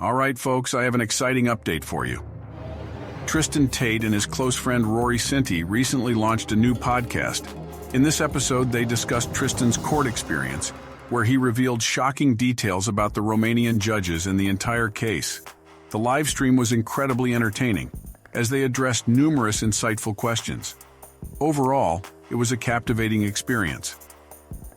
All right, folks, I have an exciting update for you. Tristan Tate and his close friend Rory Sinti recently launched a new podcast. In this episode, they discussed Tristan's court experience, where he revealed shocking details about the Romanian judges and the entire case. The live stream was incredibly entertaining, as they addressed numerous insightful questions. Overall, it was a captivating experience.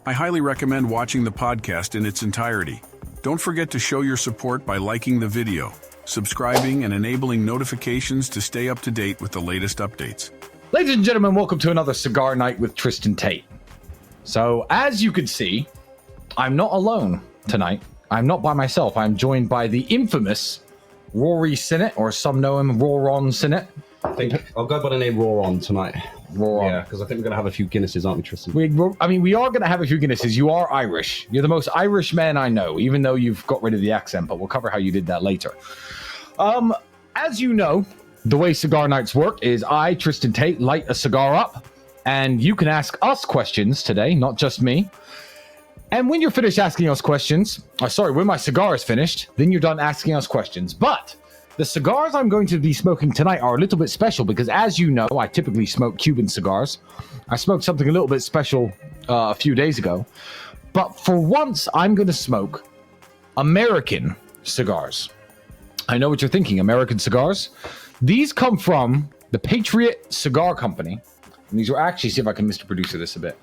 I highly recommend watching the podcast in its entirety. Don't forget to show your support by liking the video, subscribing, and enabling notifications to stay up to date with the latest updates. Ladies and gentlemen, welcome to another Cigar Night with Tristan Tate. So, as you can see, I'm not alone tonight. I'm not by myself. I'm joined by the infamous Rory Sinti, or some know him, Roron Sinti. I think I'll go by the name Roron tonight. Roron. Yeah, because I think we're going to have a few Guinnesses, aren't we, Tristan? We are going to have a few Guinnesses. You are Irish. You're the most Irish man I know, even though you've got rid of the accent, but we'll cover how you did that later. As you know, the way cigar nights work is I, Tristan Tate, light a cigar up, and you can ask us questions today, not just me. And when you're finished asking us questions, when my cigar is finished, then you're done asking us questions. But the cigars I'm going to be smoking tonight are a little bit special because, as you know, I typically smoke Cuban cigars. I smoked something a little bit special a few days ago. But for once, I'm going to smoke American cigars. I know what you're thinking, American cigars. These come from the Patriot Cigar Company. And these were actually, see if I can Mr. Producer this a bit.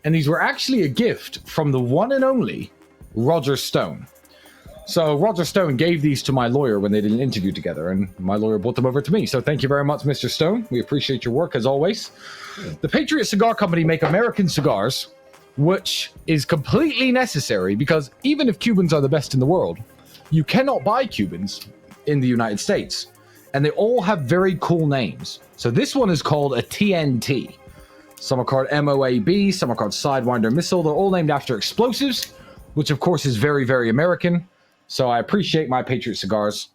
And these were actually a gift from the one and only Roger Stone. So Roger Stone gave these to my lawyer when they did an interview together, and my lawyer brought them over to me. So thank you very much, Mr. Stone. We appreciate your work, as always. The Patriot Cigar Company make American cigars, which is completely necessary because even if Cubans are the best in the world, you cannot buy Cubans in the United States. And they all have very cool names. So this one is called a TNT. Some are called MOAB, some are called Sidewinder Missile. They're all named after explosives, which of course is very, very American. So I appreciate my Patriot cigars.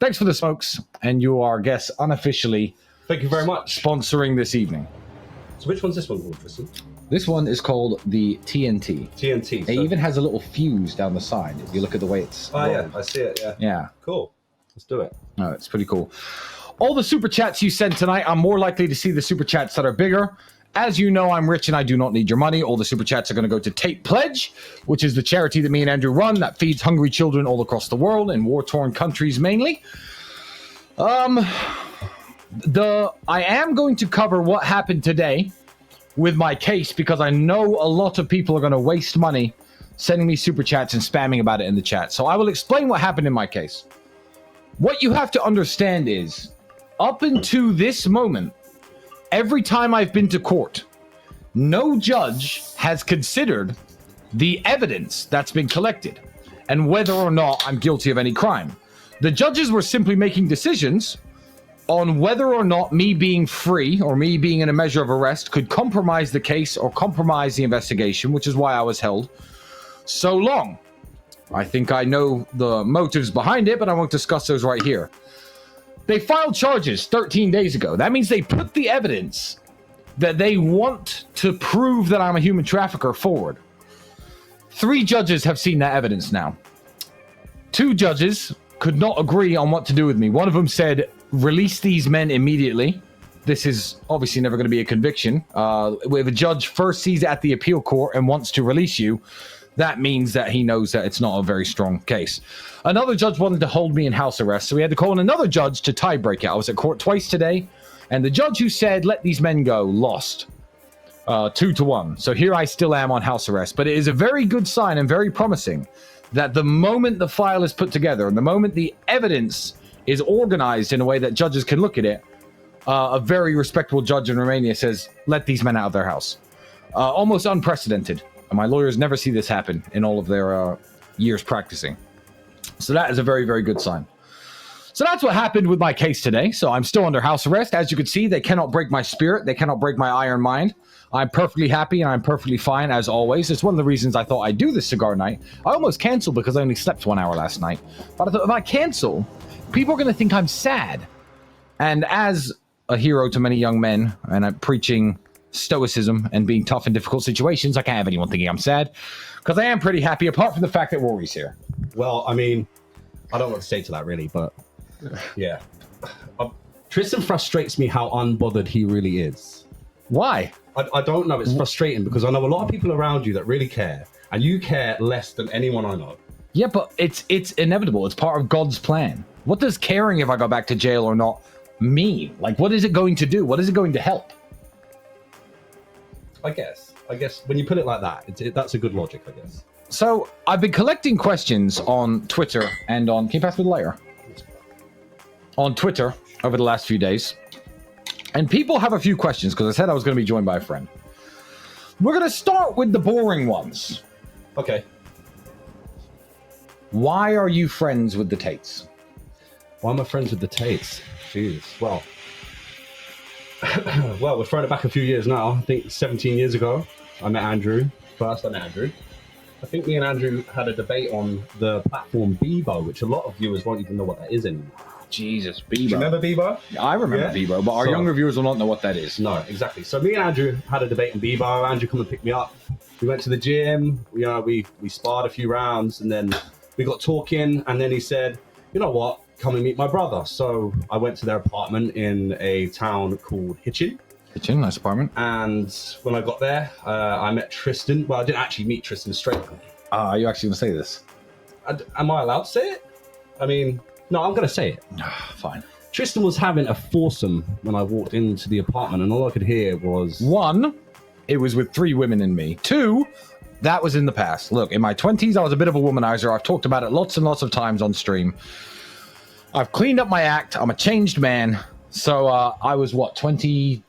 Thanks for the smokes, and you are guests unofficially. Thank you very much. Sponsoring this evening. So which one's this one called, Tristan? This one is called the TNT. TNT. It even has a little fuse down the side. If you look at the way it's rolled. Yeah, I see it. Yeah. Yeah. Cool. Let's do it. Oh, it's pretty cool. All the super chats you send tonight, I'm more likely to see the super chats that are bigger. As you know, I'm rich and I do not need your money. All the super chats are going to go to Tate Pledge, which is the charity that me and Andrew run that feeds hungry children all across the world in war-torn countries mainly. I am going to cover what happened today with my case because I know a lot of people are going to waste money sending me super chats and spamming about it in the chat. So I will explain what happened in my case. What you have to understand is, up until this moment, every time I've been to court, no judge has considered the evidence that's been collected and whether or not I'm guilty of any crime. The judges were simply making decisions on whether or not me being free or me being in a measure of arrest could compromise the case or compromise the investigation, which is why I was held so long. I think I know the motives behind it, but I won't discuss those right here. They filed charges 13 days ago. That means they put the evidence that they want to prove that I'm a human trafficker forward. 3 judges have seen that evidence now. 2 judges could not agree on what to do with me. One of them said, release these men immediately. This is obviously never going to be a conviction. If a judge first sees it at the appeal court and wants to release you, that means that he knows that it's not a very strong case. Another judge wanted to hold me in house arrest, so we had to call in another judge to tie break it. I was at court twice today, and the judge who said, let these men go, lost 2-1. So here I still am on house arrest. But it is a very good sign and very promising that the moment the file is put together and the moment the evidence is organized in a way that judges can look at it, a very respectable judge in Romania says, let these men out of their house. Almost unprecedented. My lawyers never see this happen in all of their years practicing. So that is a very, very good sign. So that's what happened with my case today. So I'm still under house arrest. As you can see, they cannot break my spirit. They cannot break my iron mind. I'm perfectly happy and I'm perfectly fine as always. It's one of the reasons I thought I'd do this cigar night. I almost canceled because I only slept 1 hour last night. But I thought if I cancel, people are going to think I'm sad. And as a hero to many young men, and I'm preaching stoicism and being tough in difficult situations, I can't have anyone thinking I'm sad because I am pretty happy, apart from the fact that Rory's here. Well, I mean, I don't know what to say to that really, but yeah. Tristan frustrates me how unbothered he really is. Why? I don't know. It's frustrating because I know a lot of people around you that really care, and you care less than anyone I know. Yeah, but it's inevitable. It's part of God's plan. What does caring if I go back to jail or not mean? Like, what is it going to do? What is it going to help? I guess when you put it like that, that's a good logic, I guess. So I've been collecting questions on Twitter and on... Can you pass me the lighter? On Twitter over the last few days. And people have a few questions because I said I was going to be joined by a friend. We're going to start with the boring ones. Okay. Why are you friends with the Tates? Why am I friends with the Tates? Jeez. Well, we're throwing it back a few years now. I think 17 years ago, I met Andrew. First, I met Andrew. I think me and Andrew had a debate on the platform Bebo, which a lot of viewers won't even know what that is anymore. Jesus, Bebo. Do you remember Bebo? I remember Bebo, but our younger viewers will not know what that is. No, exactly. So me and Andrew had a debate on Bebo. Andrew come and pick me up. We went to the gym. We sparred a few rounds, and then we got talking. And then he said, "You know what? Come and meet my brother." So I went to their apartment in a town called Hitchin. Hitchin, nice apartment. And when I got there, I met Tristan. Well, I didn't actually meet Tristan straight away. Are you actually going to say this? Am I allowed to say it? I mean, no, I'm going to say it. Fine. Tristan was having a foursome when I walked into the apartment, and all I could hear was... 1, it was with 3 women and me. 2, that was in the past. Look, in my 20s, I was a bit of a womanizer. I've talked about it lots and lots of times on stream. I've cleaned up my act. I'm a changed man. So I was, 22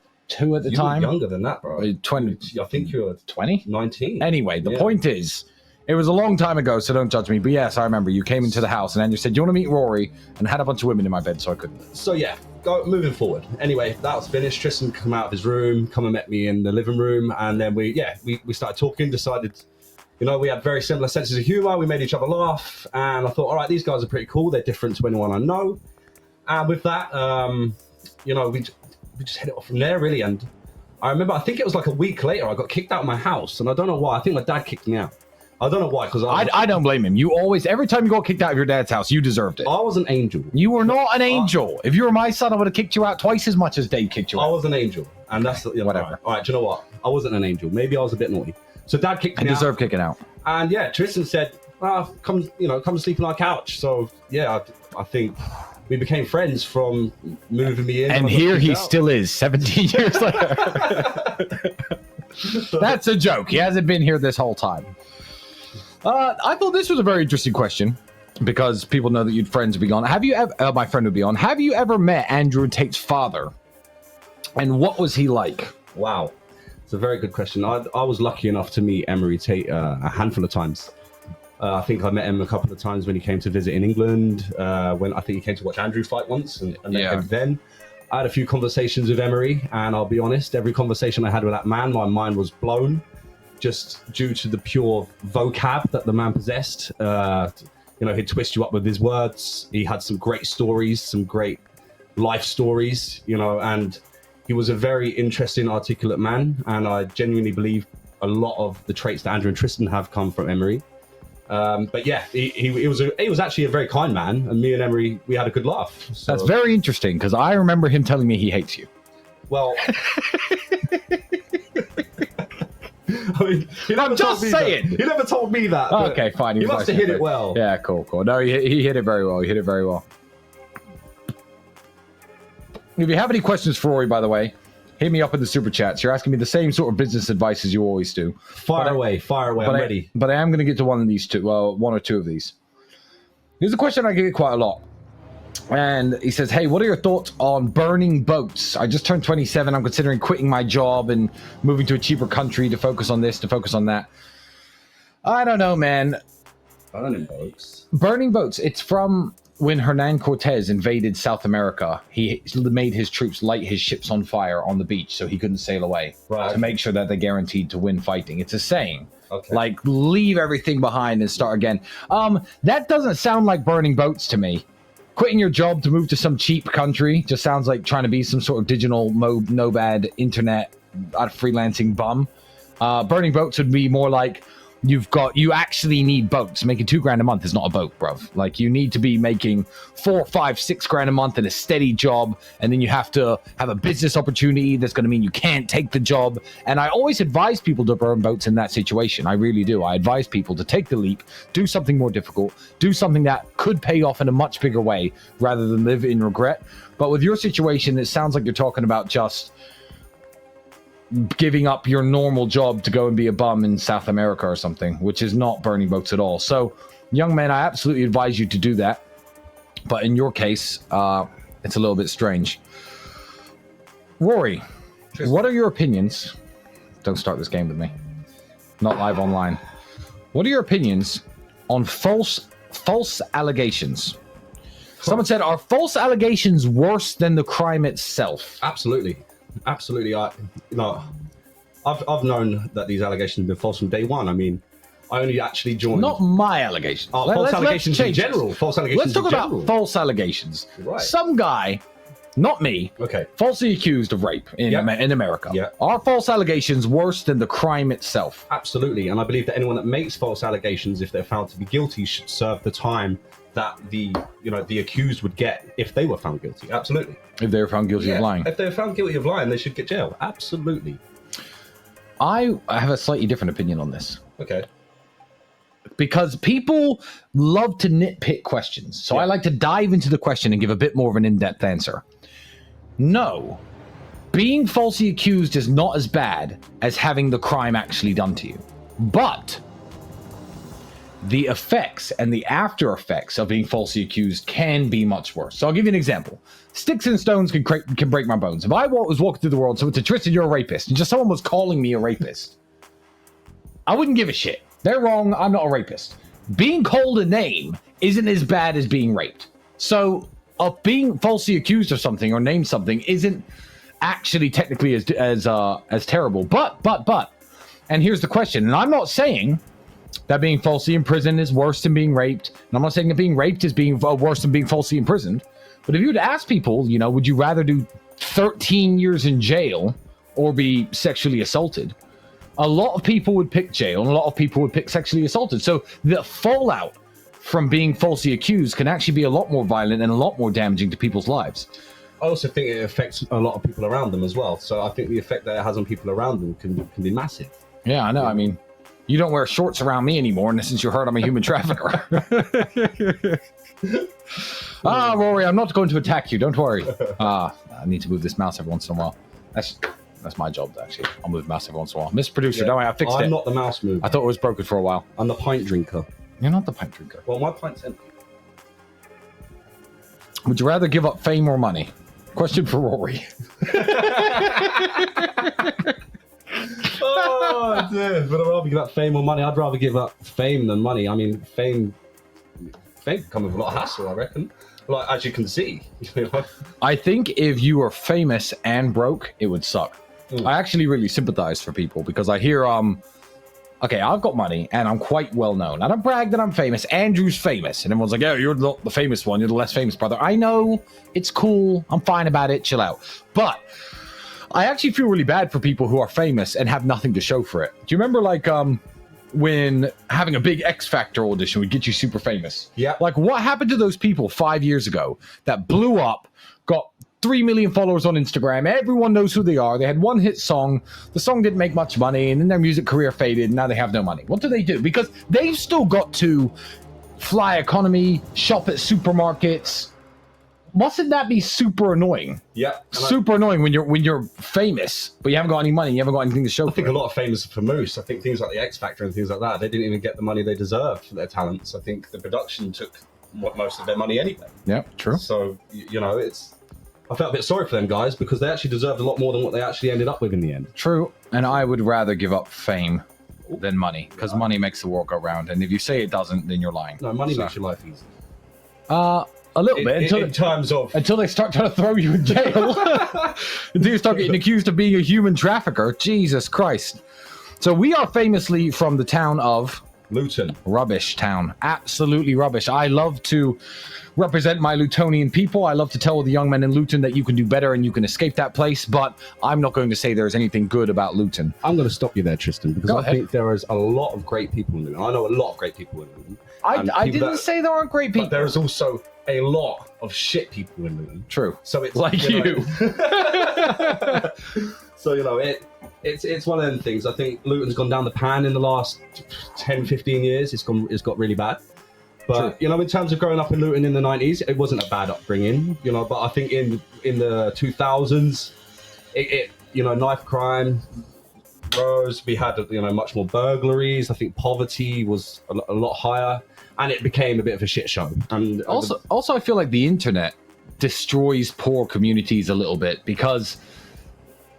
at the time? You were younger than that, bro. 20. I think you were 20? 19. Anyway, the point is, it was a long time ago, so don't judge me. But yes, I remember you came into the house and then you said, "Do you want to meet Rory?" And had a bunch of women in my bed, so I couldn't. So yeah, moving forward. Anyway, that was finished. Tristan came out of his room, come and met me in the living room, and then we started talking. Decided, we had very similar senses of humor. We made each other laugh, and I thought, all right, these guys are pretty cool. They're different to anyone I know. And with that, we just hit it off from there, really. And I remember, I think it was like a week later, I got kicked out of my house, and I don't know why. I think my dad kicked me out. I don't know why, because I don't blame him. You always, every time you got kicked out of your dad's house, you deserved it. I was an angel. You were not an angel. If you were my son, I would have kicked you out twice as much as Dave kicked you out. I was an angel, and that's whatever. All right, do you know what? I wasn't an angel. Maybe I was a bit naughty. So Dad kicked me out. And deserved kicking out. And yeah, Tristan said, "Come sleep on our couch." So yeah, I think we became friends from moving me in. And here he still is, 17 years later. That's a joke. He hasn't been here this whole time. I thought this was a very interesting question because people know that you'd friends would be on. Have you ever? My friend would be on. Have you ever met Andrew Tate's father? And what was he like? Wow, it's a very good question. I was lucky enough to meet Emery Tate a handful of times. I think I met him a couple of times when he came to visit in England. When I think he came to watch Andrew fight once, and met him then. I had a few conversations with Emery, and I'll be honest, every conversation I had with that man, my mind was blown. Just due to the pure vocab that the man possessed. He'd twist you up with his words. He had some great stories, some great life stories, and he was a very interesting, articulate man. And I genuinely believe a lot of the traits that Andrew and Tristan have come from Emery. But yeah, he was actually a very kind man, and me and Emery, we had a good laugh. So. That's very interesting, because I remember him telling me he hates you. Well... I mean, I'm just saying. He never told me that. Okay, fine. He must have hit it well. Yeah, cool. No, he hit it very well. If you have any questions for Rory, by the way, hit me up in the super chats. You're asking me the same sort of business advice as you always do. Fire away. I'm ready. But I am going to get to one or two of these. Here's a question I get quite a lot. And he says, "Hey, what are your thoughts on burning boats? I just turned 27. I'm considering quitting my job and moving to a cheaper country to focus on this, to focus on that." I don't know, man. Burning boats? Burning boats. It's from when Hernan Cortez invaded South America. He made his troops light his ships on fire on the beach so he couldn't sail away. Right. To make sure that they're guaranteed to win fighting. It's a saying. Okay. Like, leave everything behind and start again. That doesn't sound like burning boats to me. Quitting your job to move to some cheap country just sounds like trying to be some sort of digital nomad internet freelancing bum. Burning boats would be more like you actually need boats. Making $2,000 a month is not a boat, bruv. Like, you need to be making $4, $5, $6,000 a month in a steady job, and then you have to have a business opportunity that's going to mean you can't take the job. And I always advise people to burn boats in that situation. I really do. I advise people to take the leap, do something more difficult, do something that could pay off in a much bigger way rather than live in regret. But with your situation, it sounds like you're talking about just giving up your normal job to go and be a bum in South America or something, which is not burning boats at all. So, young man, I absolutely advise you to do that. But in your case, it's a little bit strange. Rory, what are your opinions? Don't start this game with me. Not live online. What are your opinions on false allegations? Someone said, are false allegations worse than the crime itself? Absolutely. I've known that these allegations have been false from day one. I mean, I only actually joined. Not my allegations. False allegations in general. False allegations. Let's talk about false allegations. Right. Some guy, not me, falsely accused of rape in America. Yeah. Are false allegations worse than the crime itself? Absolutely. And I believe that anyone that makes false allegations, if they're found to be guilty, should serve the time that the accused would get if they were found guilty. Absolutely. If they were found guilty of lying. If they were found guilty of lying, they should get jail. Absolutely. I have a slightly different opinion on this. Okay. Because people love to nitpick questions. So I like to dive into the question and give a bit more of an in-depth answer. No. Being falsely accused is not as bad as having the crime actually done to you. But the effects and the after effects of being falsely accused can be much worse. So I'll give you an example. Sticks and stones can break my bones. If I was walking through the world, so it's a Tristan, you're a rapist, and just someone was calling me a rapist, I wouldn't give a shit. They're wrong. I'm not a rapist. Being called a name isn't as bad as being raped. So being falsely accused of something or named something isn't actually technically as terrible. But, and here's the question, and I'm not saying that being falsely imprisoned is worse than being raped. And I'm not saying that being raped is being worse than being falsely imprisoned. But if you were to ask people, would you rather do 13 years in jail or be sexually assaulted? A lot of people would pick jail and a lot of people would pick sexually assaulted. So the fallout from being falsely accused can actually be a lot more violent and a lot more damaging to people's lives. I also think it affects a lot of people around them as well. So I think the effect that it has on people around them can be massive. Yeah, I know. I mean, you don't wear shorts around me anymore, and since you heard I'm a human trafficker. Rory, I'm not going to attack you. Don't worry. I need to move this mouse every once in a while. That's my job, actually. I'll move the mouse every once in a while. Mr. Producer, don't worry, I fixed it. I'm not the mouse mover. I thought it was broken for a while. I'm the pint drinker. You're not the pint drinker. Well, my pint's empty. Would you rather give up fame or money? Question for Rory. Oh, dude. Would I rather give up fame or money? I'd rather give up fame than money. I mean, fame can come with a lot of hassle, I reckon. Like, as you can see. I think if you were famous and broke, it would suck. I actually really sympathize for people because I hear, okay, I've got money and I'm quite well known. I don't brag that I'm famous. Andrew's famous. And everyone's like, oh, you're not the famous one. You're the less famous brother. I know. It's cool. I'm fine about it. Chill out. But I actually feel really bad for people who are famous and have nothing to show for it. Do you remember, like, when having a big X Factor audition would get you super famous? Yeah. Like, what happened to those people 5 years ago that blew up, got 3 million followers on Instagram? Everyone knows who they are. They had one hit song. The song didn't make much money, and then their music career faded, and now they have no money. What do? Because they've still got to fly economy, shop at supermarkets. Mustn't that be super annoying? Yeah. Super annoying when you're famous, but you haven't got any money, you haven't got anything to show. I think a lot of famous for moose. I think things like the X Factor and things like that, they didn't even get the money they deserved for their talents. I think the production took most of their money anyway. Yeah, true. So, I felt a bit sorry for them guys because they actually deserved a lot more than what they actually ended up with in the end. True. And I would rather give up fame than money because money makes the world go round. And if you say it doesn't, then you're lying. No, money makes your life easy. A little bit until they start trying to throw you in jail. Until you start getting accused of being a human trafficker. Jesus Christ. So we are famously from the town of Luton. Rubbish town. Absolutely rubbish. I love to represent my Lutonian people. I love to tell the young men in Luton that you can do better and you can escape that place, but I'm not going to say there's anything good about Luton. I'm going to stop you there, Tristan, because Go I ahead. think there is a lot of great people in Luton. I know a lot of great people in Luton. I didn't say there aren't great people. But there is also a lot of shit people in Luton. True. So it's like you. So, it's one of them things. I think Luton's gone down the pan in the last 10, 15 years. It's got really bad. But, True. In terms of growing up in Luton in the 90s, it wasn't a bad upbringing, but I think in the 2000s, knife crime rose. We had, much more burglaries. I think poverty was a lot higher, and it became a bit of a shit show. And also, I feel like the internet destroys poor communities a little bit because,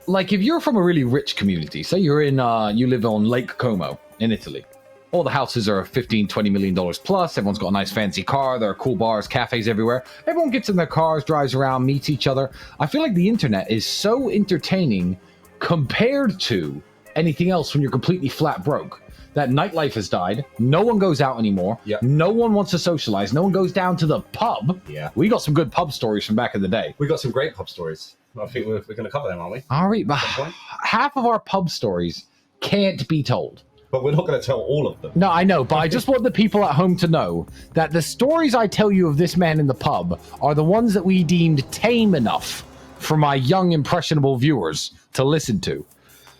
like, if you're from a really rich community, say you're in, you live on Lake Como in Italy, all the houses are $15-20 million plus, everyone's got a nice fancy car, there are cool bars, cafes everywhere, everyone gets in their cars, drives around, meets each other. I feel like the internet is so entertaining compared to anything else when you're completely flat broke. That nightlife has died. No one goes out anymore. Yep. No one wants to socialize. No one goes down to the pub. Yeah. We got some good pub stories from back in the day. We got some great pub stories. I think we're going to cover them, aren't we? All right, but half of our pub stories can't be told. But we're not going to tell all of them. No, I know, but I just want the people at home to know that the stories I tell you of this man in the pub are the ones that we deemed tame enough for my young, impressionable viewers to listen to.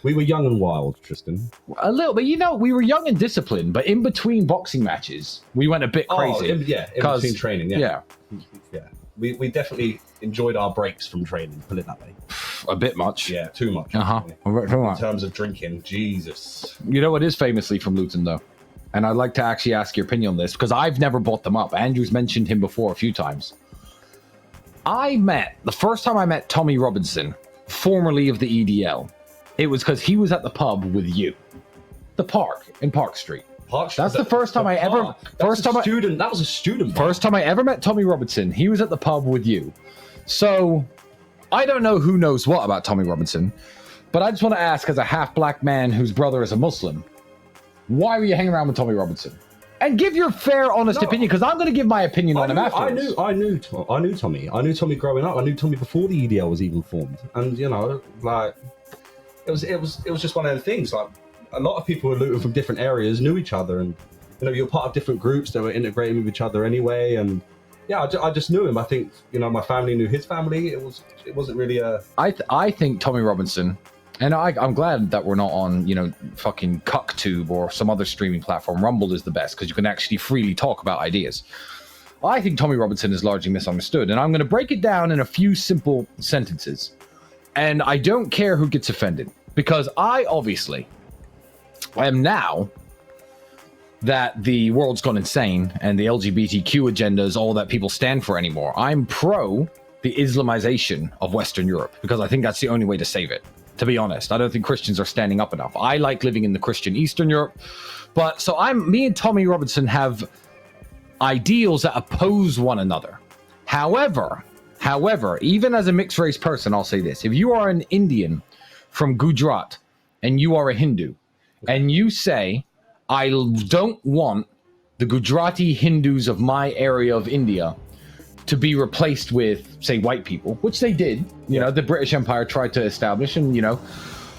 We were young and wild, Tristan. A little bit. We were young and disciplined, but in between boxing matches, we went a bit crazy. In between training, yeah. Yeah, we definitely enjoyed our breaks from training, put it that way. a bit much. Yeah, too much. Uh-huh. In terms of drinking, Jesus. You know what is famously from Luton, though? And I'd like to actually ask your opinion on this, because I've never brought them up. Andrew's mentioned him before a few times. The first time I met Tommy Robinson, formerly of the EDL, it was because he was at the pub with you. The Park, in Park Street. That's the first time I ever... That was a student bar. First time I ever met Tommy Robinson, he was at the pub with you. So, I don't know who knows what about Tommy Robinson, but I just want to ask, as a half-black man whose brother is a Muslim, why were you hanging around with Tommy Robinson? And give your fair, honest opinion, because I'm going to give my opinion on him afterwards. I knew Tommy. I knew Tommy growing up. I knew Tommy before the EDL was even formed. And, it was just one of the things. Like, a lot of people in Luton from different areas knew each other, and you're part of different groups that were integrating with each other anyway. And yeah, I just knew him. I think my family knew his family. It wasn't really a. I think Tommy Robinson, and I'm glad that we're not on fucking CuckTube or some other streaming platform. Rumble is the best because you can actually freely talk about ideas. I think Tommy Robinson is largely misunderstood, and I'm going to break it down in a few simple sentences. And I don't care who gets offended, because I am, now that the world's gone insane and the LGBTQ agenda is all that people stand for anymore, I'm pro the Islamization of Western Europe, because I think that's the only way to save it. To be honest, I don't think Christians are standing up enough. I like living in the Christian Eastern Europe, but so me and Tommy Robinson have ideals that oppose one another. However, even as a mixed race person, I'll say this: if you are an Indian from Gujarat and you are a Hindu, and you say, I don't want the Gujarati Hindus of my area of India to be replaced with, say, white people, which they did, the British Empire tried to establish, and,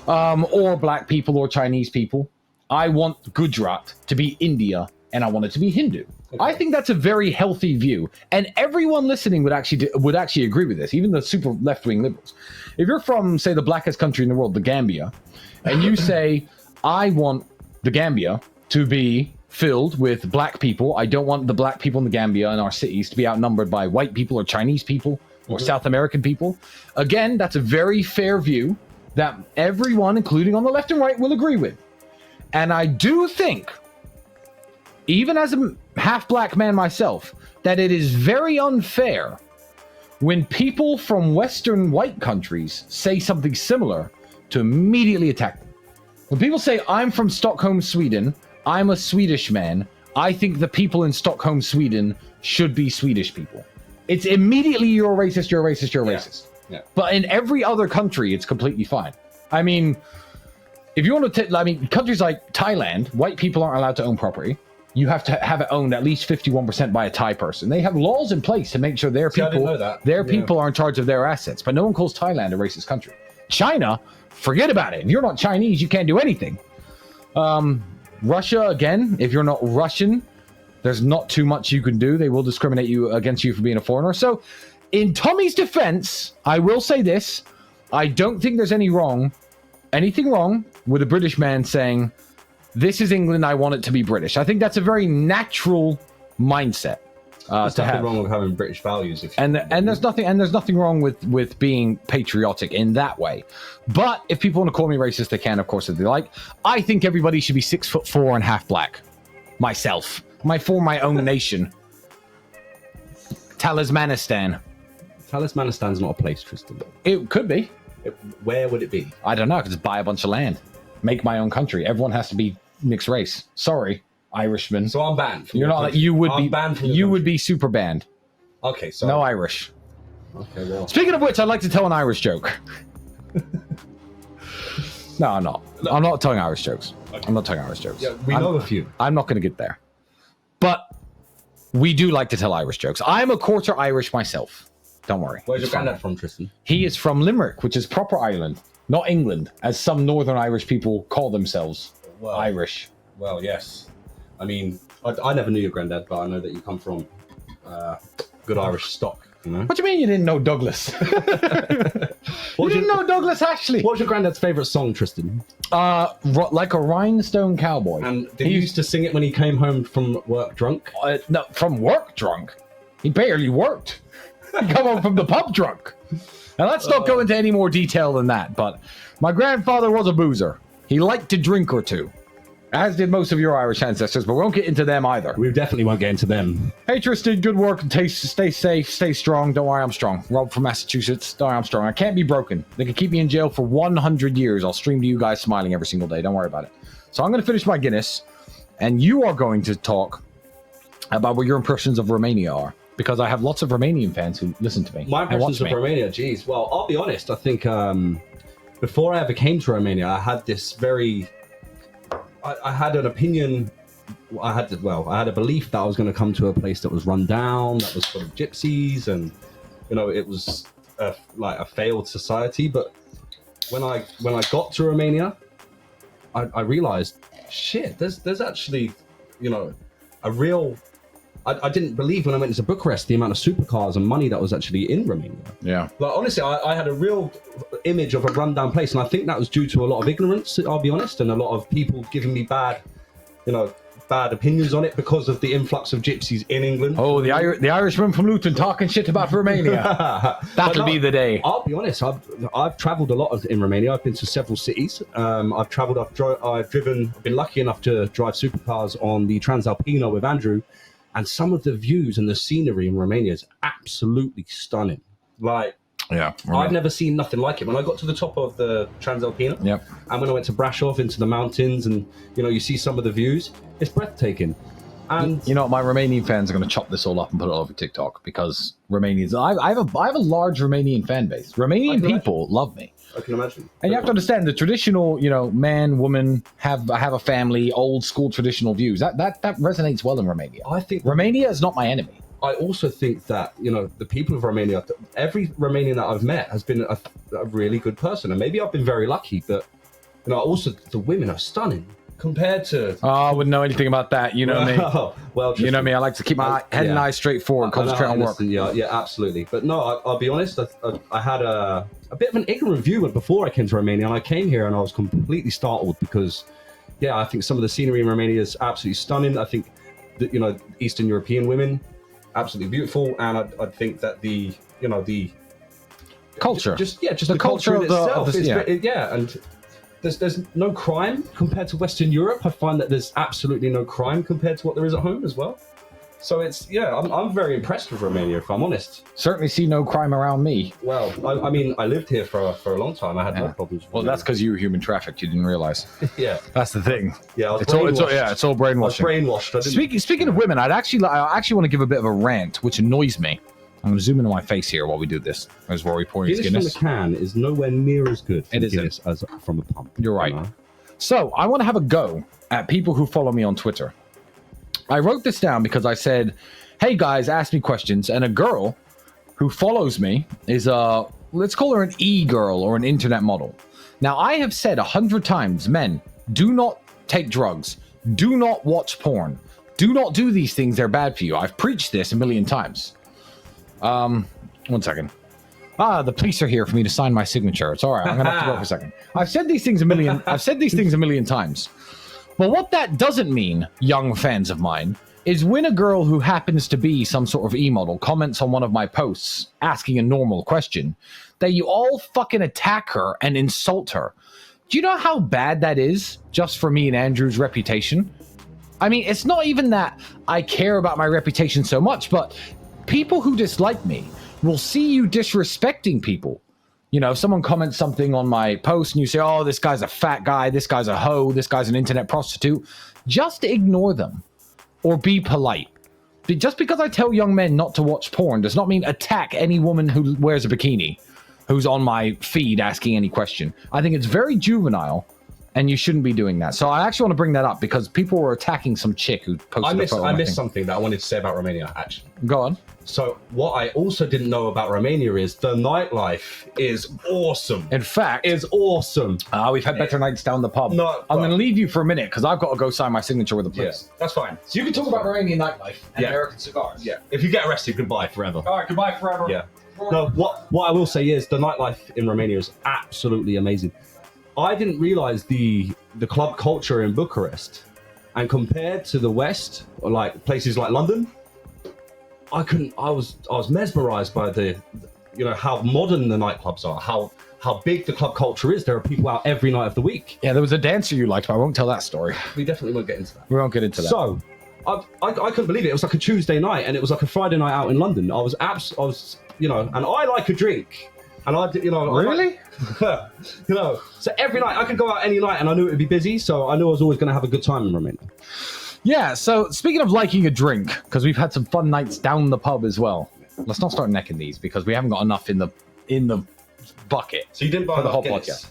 or black people or Chinese people. I want Gujarat to be India, and I want it to be Hindu. Okay. I think that's a very healthy view, and everyone listening would actually agree with this, even the super left-wing liberals. If you're from, say, the blackest country in the world, the Gambia, and you say, I want the Gambia to be filled with black people. I don't want the black people in the Gambia and our cities to be outnumbered by white people or Chinese people or South American people. Again, that's a very fair view that everyone, including on the left and right, will agree with. And I do think, even as a half-black man myself, that it is very unfair when people from Western white countries say something similar to immediately attack them. When people say, I'm from Stockholm, Sweden, I'm a Swedish man, I think the people in Stockholm, Sweden should be Swedish people. It's immediately, you're a racist, you're a racist, you're a racist. Yeah. But in every other country, it's completely fine. I mean, if you want to, I mean, countries like Thailand, white people aren't allowed to own property. You have to have it owned at least 51% by a Thai person. They have laws in place to make sure their people are in charge of their assets. But no one calls Thailand a racist country. China, forget about it. If you're not Chinese, you can't do anything. Russia, again, if you're not Russian, there's not too much you can do. They will discriminate against you for being a foreigner. So, in Tommy's defense, I will say this. I don't think there's anything wrong with a British man saying, this is England, I want it to be British. I think that's a very natural mindset There's to nothing have. wrong with having British values. And there's nothing wrong with being patriotic in that way. But if people want to call me racist, they can, of course, if they like. I think everybody should be 6'4" and half black. Myself. For my own nation. Talismanistan. Talismanistan's not a place, Tristan. It could be. Where would it be? I don't know. I could just buy a bunch of land. Make my own country. Everyone has to be mixed race. Sorry, Irishman. So I'm banned. You're not. You would be banned from. You would be super banned. Okay, so no Irish. Okay, well. Speaking of which, I'd like to tell an Irish joke. No, I'm not. I'm not telling Irish jokes. Okay. I'm not telling Irish jokes. Yeah, we know a few. I'm not going to get there. But we do like to tell Irish jokes. I'm a quarter Irish myself. Don't worry. Where's your granddad from, Tristan? He is from Limerick, which is proper Ireland, not England, as some Northern Irish people call themselves. Well, Irish. Well, yes. I mean, I never knew your granddad, but I know that you come from good Irish stock. You know? What do you mean you didn't know Douglas? You didn't know Douglas Ashley? What was your granddad's favourite song, Tristan? Like a rhinestone cowboy. And did he used to sing it when he came home from work drunk? No, from work drunk? He barely worked. He come home from the pub drunk. Now, let's not go into any more detail than that, but my grandfather was a boozer. He liked to drink or two, as did most of your Irish ancestors, but we won't get into them either. We definitely won't get into them. Hey, Tristan, good work. Stay safe, stay strong. Don't worry, I'm strong. Rob from Massachusetts. Don't worry, I'm strong. I can't be broken. They could keep me in jail for 100 years. I'll stream to you guys smiling every single day. Don't worry about it. So I'm going to finish my Guinness, and you are going to talk about what your impressions of Romania are. Because I have lots of Romanian fans who listen to me. My impressions of Romania, geez. Well, I'll be honest. I think before I ever came to Romania, I had this very... I had an opinion... I had a belief that I was going to come to a place that was run down, that was full of gypsies, and, you know, it was like a failed society. But when I got to Romania, I realized, shit, there's actually, you know, a real... I didn't believe when I went into Bucharest the amount of supercars and money that was actually in Romania. Yeah. But honestly, I had a real image of a rundown place, and I think that was due to a lot of ignorance, I'll be honest, and a lot of people giving me bad opinions on it because of the influx of gypsies in England. Oh, the Irishman from Luton talking shit about Romania. That'll be the day. I'll be honest, I've travelled a lot in Romania. I've been to several cities. I've been lucky enough to drive supercars on the Transalpina with Andrew. And some of the views and the scenery in Romania is absolutely stunning. Like, yeah, I've never seen nothing like it. When I got to the top of the Transalpina, and when I went to Brasov into the mountains, and you know, you see some of the views, it's breathtaking. And you know, my Romanian fans are going to chop this all up and put it all over TikTok because Romanians. I have a large Romanian fan base. Romanian people love me. I can imagine. And you have to understand the traditional, you know, man, woman, have a family, old school traditional views. That resonates well in Romania. I think Romania is not my enemy. I also think that, you know, the people of Romania, every Romanian that I've met has been a really good person. And maybe I've been very lucky, but, you know, also the women are stunning compared to... Oh, I wouldn't know anything about that. You know me. Well, you know me. I like to keep my head and eyes straight forward, concentrate on work. Yeah, absolutely. But no, I'll be honest. I had a bit of an ignorant view before I came to Romania, and I came here and I was completely startled because, yeah, I think some of the scenery in Romania is absolutely stunning. I think that, you know, Eastern European women, absolutely beautiful, and I think that the culture, just the culture in itself, and there's no crime compared to Western Europe. I find that there's absolutely no crime compared to what there is at home as well. So I'm very impressed with Romania, if I'm honest. Certainly see no crime around me. Well, I mean, I lived here for a long time. I had no problems. Well, that's because you were human trafficked. You didn't realize. Yeah, that's the thing. Yeah, it's all brainwashing. I was brainwashed. Speaking of women, I actually want to give a bit of a rant, which annoys me. I'm going to zoom into my face here while we do this. As Rory pouring his Guinness. Guinness from the can is nowhere near as good from Guinness as from a pump. You're right. You know? So I want to have a go at people who follow me on Twitter. I wrote this down because I said, hey guys, ask me questions. And a girl who follows me is let's call her an e-girl or an internet model. Now, I have said 100 times, men, do not take drugs. Do not watch porn. Do not do these things. They're bad for you. I've preached this a million times. 1 second. The police are here for me to sign my signature. It's all right. I'm going to have to go for a second. I've said these things a million times. But what that doesn't mean, young fans of mine, is when a girl who happens to be some sort of e-model comments on one of my posts asking a normal question, that you all fucking attack her and insult her. Do you know how bad that is just for me and Andrew's reputation? I mean, it's not even that I care about my reputation so much, but people who dislike me will see you disrespecting people. You know, if someone comments something on my post and you say, oh, this guy's a fat guy, this guy's a hoe, this guy's an internet prostitute, just ignore them or be polite. Just because I tell young men not to watch porn does not mean attack any woman who wears a bikini who's on my feed asking any question. I think it's very juvenile and you shouldn't be doing that. So I actually want to bring that up because people were attacking some chick who posted a photo. I missed something that I wanted to say about Romania, actually. Go on. So what I also didn't know about Romania is the nightlife is awesome. In fact, is awesome. We've had better nights down the pub. No, I'm going to leave you for a minute because I've got to go sign my signature with the police. Yeah, that's fine. So you can talk about Romanian nightlife and American cigars. Yeah. If you get arrested, goodbye forever. All right, goodbye forever. Yeah. No, what I will say is the nightlife in Romania is absolutely amazing. I didn't realize the club culture in Bucharest, and compared to the West, or like places like London, I was mesmerized by how modern the nightclubs are, how big the club culture is. There are people out every night of the week. Yeah, there was a dancer you liked, but I won't tell that story. We definitely won't get into that. We won't get into that. So, I couldn't believe it. It was like a Tuesday night, and it was like a Friday night out in London. I was, and I like a drink, and Really? So every night I could go out any night, and I knew it would be busy, so I knew I was always going to have a good time in Romania. Yeah, so speaking of liking a drink, because we've had some fun nights down the pub as well. Let's not start necking these because we haven't got enough in the bucket. So you didn't buy for the whole Guinness? podcast.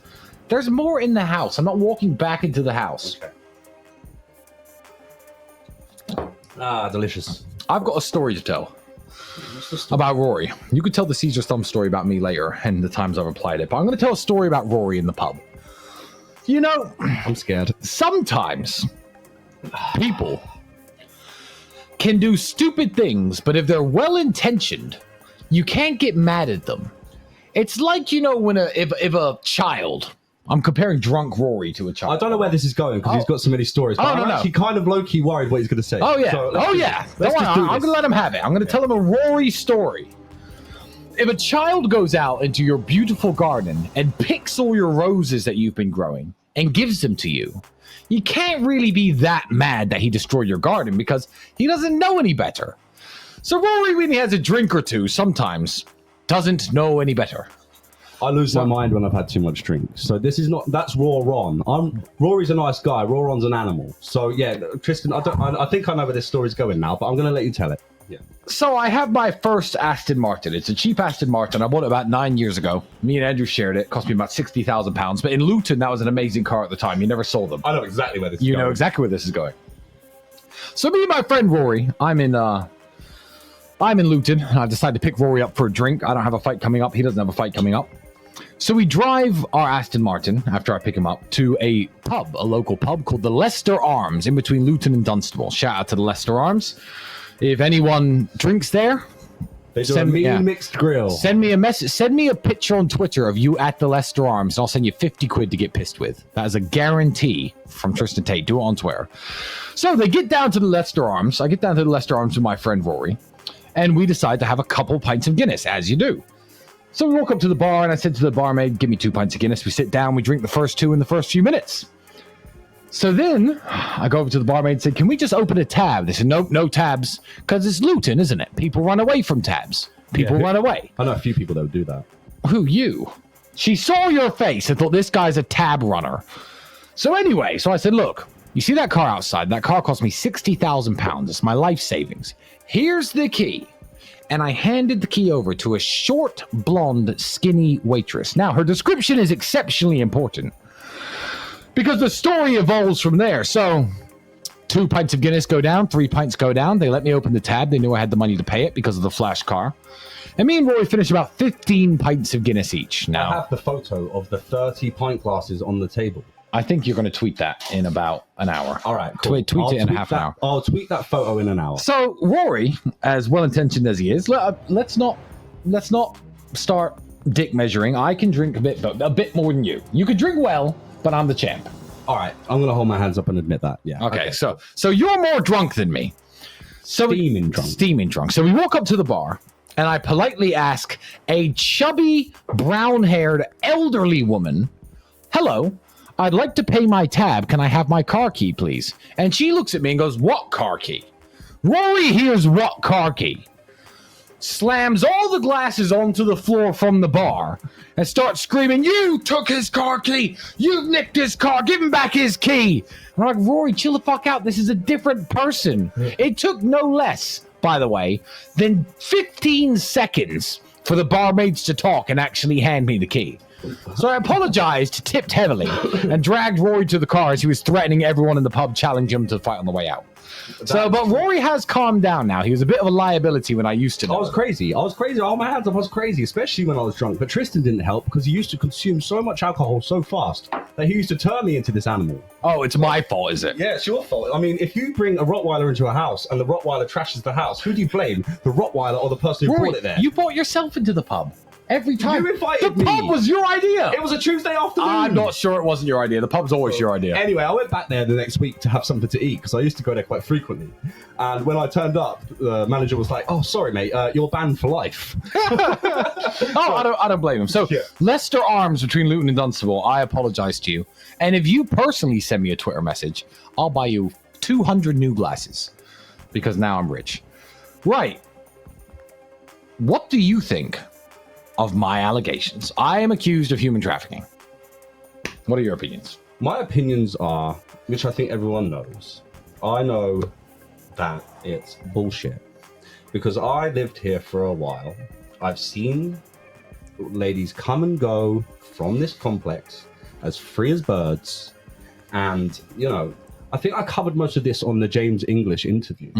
There's more in the house. I'm not walking back into the house. Okay. Delicious. I've got a story to tell about Rory. You could tell the Caesar Thumb story about me later and the times I've applied it, but I'm going to tell a story about Rory in the pub. You know, I'm scared. Sometimes people can do stupid things, but if they're well-intentioned, you can't get mad at them. It's like, when if a child, I'm comparing drunk Rory to a child. I don't know where this is going because he's got so many stories, but I'm actually kind of low-key worried what he's going to say. Oh, yeah. So I'm going to let him have it. I'm going to tell him a Rory story. If a child goes out into your beautiful garden and picks all your roses that you've been growing and gives them to you, you can't really be that mad that he destroyed your garden because he doesn't know any better. So Rory, when he has a drink or two, sometimes doesn't know any better. I lose my mind when I've had too much drink. So that's Raw Ron. Rory's a nice guy. Raw Ron's an animal. So yeah, Tristan, I think I know where this story's going now, but I'm going to let you tell it. Yeah. So I have my first Aston Martin. It's a cheap Aston Martin. I bought it about 9 years ago. Me and Andrew shared it. It cost me about £60,000. But in Luton, that was an amazing car at the time. You never sold them. I know exactly where this is going. You know exactly where this is going. So me and my friend Rory, I'm in Luton. I've decided to pick Rory up for a drink. I don't have a fight coming up. He doesn't have a fight coming up. So we drive our Aston Martin, after I pick him up, to a local pub called the Leicester Arms in between Luton and Dunstable. Shout out to the Leicester Arms. If anyone drinks there, they do a mean mixed grill. Send me a message. Send me a picture on Twitter of you at the Leicester Arms, and I'll send you 50 quid to get pissed with. That is a guarantee from Tristan Tate. Do it on Twitter. So they get down to the Leicester Arms. I get down to the Leicester Arms with my friend Rory, and we decide to have a couple pints of Guinness, as you do. So we walk up to the bar, and I said to the barmaid, give me 2 pints of Guinness. We sit down, we drink the first two in the first few minutes. So then I go over to the barmaid and said, can we just open a tab? They said, nope, no tabs, because it's Luton, isn't it? People run away from tabs. People run away. I know a few people that would do that. Who, you? She saw your face and thought, this guy's a tab runner. So anyway, I said, look, you see that car outside? That car cost me £60,000. It's my life savings. Here's the key. And I handed the key over to a short, blonde, skinny waitress. Now, her description is exceptionally important. Because the story evolves from there. So 2 pints of Guinness go down, 3 pints go down. They let me open the tab. They knew I had the money to pay it because of the flash car. And me and Rory finished about 15 pints of Guinness each. Now, I have the photo of the 30 pint glasses on the table. I think you're going to tweet that in about an hour. All right, cool. Tweet it in half an hour. I'll tweet that photo in an hour. So Rory, as well-intentioned as he is, let's not start dick measuring. I can drink a bit more than you. You can drink well, but I'm the champ. All right, I'm going to hold my hands up and admit that. Yeah. Okay. So you're more drunk than me. Steaming drunk. So we walk up to the bar, and I politely ask a chubby, brown-haired, elderly woman, "Hello, I'd like to pay my tab. Can I have my car key, please?" And she looks at me and goes, "What car key?" Rory hears "what car key," slams all the glasses onto the floor from the bar, and starts screaming, "You took his car key! You nicked his car! Give him back his key!" And I'm like, "Rory, chill the fuck out. This is a different person." It took no less, by the way, than 15 seconds for the barmaids to talk and actually hand me the key. So I apologized, tipped heavily, and dragged Rory to the car as he was threatening everyone in the pub, challenging him to fight on the way out. But Rory has calmed down now. He was a bit of a liability when I used to know. I was crazy. I hold my hands up. I was crazy, especially when I was drunk. But Tristan didn't help because he used to consume so much alcohol so fast that he used to turn me into this animal. Oh, it's my fault, is it? Yeah, it's your fault. I mean, if you bring a Rottweiler into a house and the Rottweiler trashes the house, who do you blame? The Rottweiler or the person who Rory, brought it there? you brought yourself into the pub. Every time. You invited the me. pub was your idea. It was a Tuesday afternoon. I'm not sure it wasn't your idea. The pub's always your idea. Anyway, I went back there the next week to have something to eat because I used to go there quite frequently. And when I turned up, the manager was like, "Oh, sorry, mate, you're banned for life." I don't blame him. So, Yeah. Leicester Arms between Luton and Dunstable, I apologize to you. And if you personally send me a Twitter message, I'll buy you 200 new glasses because now I'm rich. Right. What do you think of my allegations? I am accused of human trafficking. What are your opinions? My opinions are, which I think everyone knows, I know that it's bullshit. Because I lived here for a while. I've seen ladies come and go from this complex as free as birds. And, you know, I think I covered most of this on the James English interview.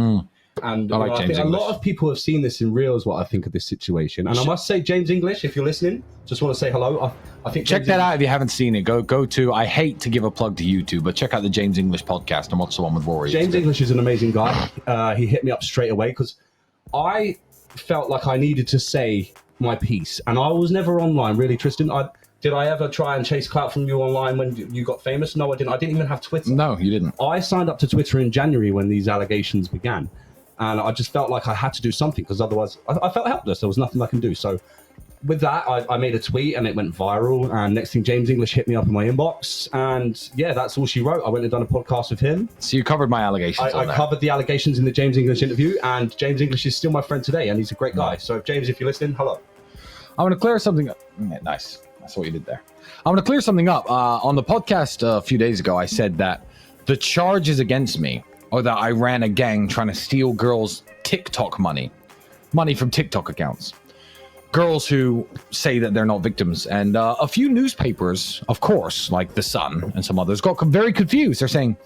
And I think a lot of people have seen this in real is what I think of this situation. And I must say, James English, if you're listening, just want to say hello. I think check that out if you haven't seen it. Go to, I hate to give a plug to YouTube, but check out the James English podcast and watch the one with Rory. James English is an amazing guy. He hit me up straight away because I felt like I needed to say my piece. And I was never online, really, Tristan. Did I ever try and chase clout from you online when you got famous? No, I didn't. I didn't even have Twitter. No, you didn't. I signed up to Twitter in January when these allegations began. And I just felt like I had to do something because otherwise I felt helpless. There was nothing I can do. So with that, I made a tweet and it went viral. And next thing, James English hit me up in my inbox. And yeah, that's all she wrote. I went and done a podcast with him. So you covered my allegations. I covered the allegations in the James English interview. And James English is still my friend today. And he's a great guy. So James, if you're listening, hello. I want to clear something up. Yeah, nice. That's what you did there. I want to clear something up. On the podcast a few days ago, I said that the charges against me or that I ran a gang trying to steal girls' TikTok money from TikTok accounts. Girls who say that they're not victims. And a few newspapers, of course, like The Sun and some others, got very confused. They're saying,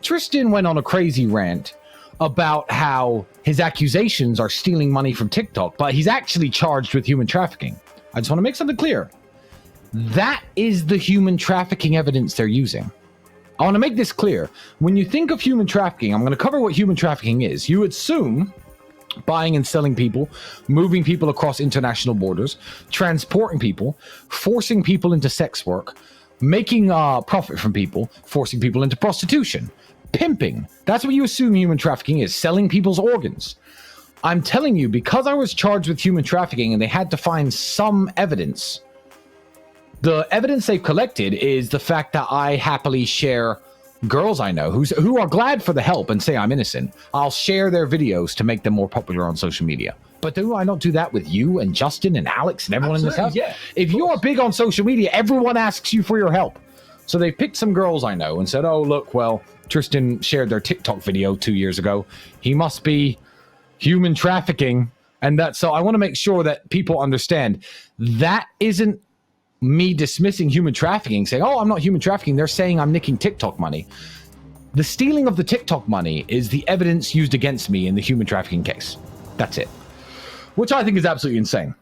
Tristan went on a crazy rant about how his accusations are stealing money from TikTok, but he's actually charged with human trafficking. I just want to make something clear. That is the human trafficking evidence they're using. I want to make this clear. When you think of human trafficking, I'm going to cover what human trafficking is. You assume buying and selling people, moving people across international borders, transporting people, forcing people into sex work, making profit from people, forcing people into prostitution, pimping. That's what you assume human trafficking is, selling people's organs. I'm telling you, because I was charged with human trafficking and they had to find some evidence, the evidence they've collected is the fact that I happily share girls I know who are glad for the help and say I'm innocent. I'll share their videos to make them more popular on social media. But do I not do that with you and Justin and Alex and everyone in this house? Yeah, if you are big on social media, everyone asks you for your help. So they picked some girls I know and said, oh, look, well, Tristan shared their TikTok video 2 years ago. He must be human trafficking. And so I want to make sure that people understand that isn't me dismissing human trafficking, saying, oh, I'm not human trafficking. They're saying I'm nicking TikTok money. The stealing of the TikTok money is the evidence used against me in the human trafficking case. That's it. Which I think is absolutely insane.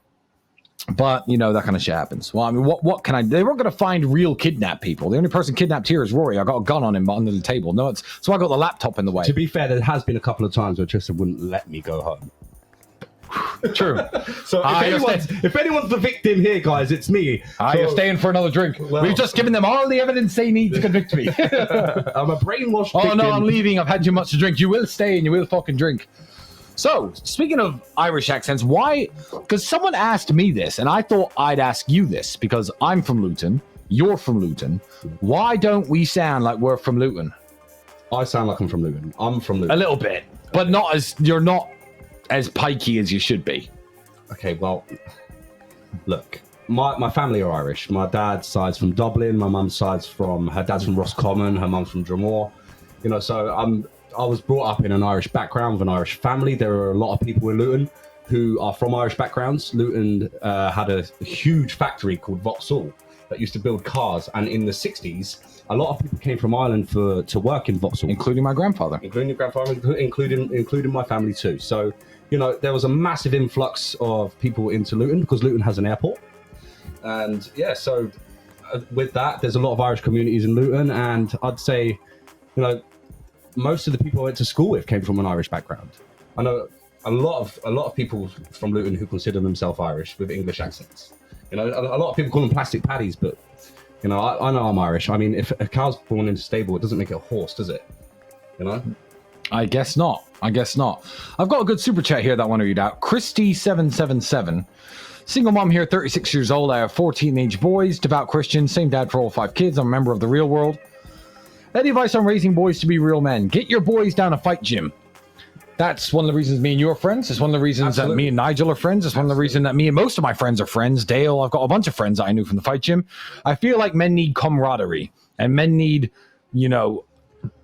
But, you know, that kind of shit happens. Well, I mean, what can I... They weren't going to find real kidnapped people. The only person kidnapped here is Rory. I got a gun on him under the table. No, so I got the laptop in the way. To be fair, there has been a couple of times where Tristan wouldn't let me go home. True. So if anyone's the victim here, guys, it's me. You're staying for another drink. Well, we've just given them all the evidence they need to convict me. I'm a brainwashed victim. Oh, no, I'm leaving. I've had too much to drink. You will stay and you will fucking drink. So, speaking of Irish accents, why? Because someone asked me this, and I thought I'd ask you this, because I'm from Luton, you're from Luton. Why don't we sound like we're from Luton? I sound like I'm from Luton. I'm from Luton. A little bit, but you're not as pikey as you should be. Okay, well, look, my family are Irish. My dad's side's from Dublin. My mum's side's her dad's from Roscommon. Her mum's from Dromore. You know, so I was brought up in an Irish background with an Irish family. There are a lot of people in Luton who are from Irish backgrounds. Luton had a huge factory called Vauxhall that used to build cars. And in the 60s, a lot of people came from Ireland to work in Vauxhall. Including my grandfather. Including your grandfather, including my family too. So, you know, there was a massive influx of people into Luton because Luton has an airport. And yeah, so with that, there's a lot of Irish communities in Luton. And I'd say, you know, most of the people I went to school with came from an Irish background. I know a lot of people from Luton who consider themselves Irish with English accents. You know, a lot of people call them plastic paddies, but you know, I know I'm Irish. I mean, if a cow's born in a stable, it doesn't make it a horse, does it? You know? I guess not. I've got a good super chat here that I want to read out. Christy777. Single mom here, 36 years old. I have 4 teenage boys, devout Christian, same dad for all 5 kids. I'm a member of the real world. Any advice on raising boys to be real men? Get your boys down a fight gym. That's one of the reasons me and you are friends. It's one of the reasons that me and Nigel are friends. It's one of the reasons that me and most of my friends are friends. Dale, I've got a bunch of friends that I knew from the fight gym. I feel like men need camaraderie. And men need, you know,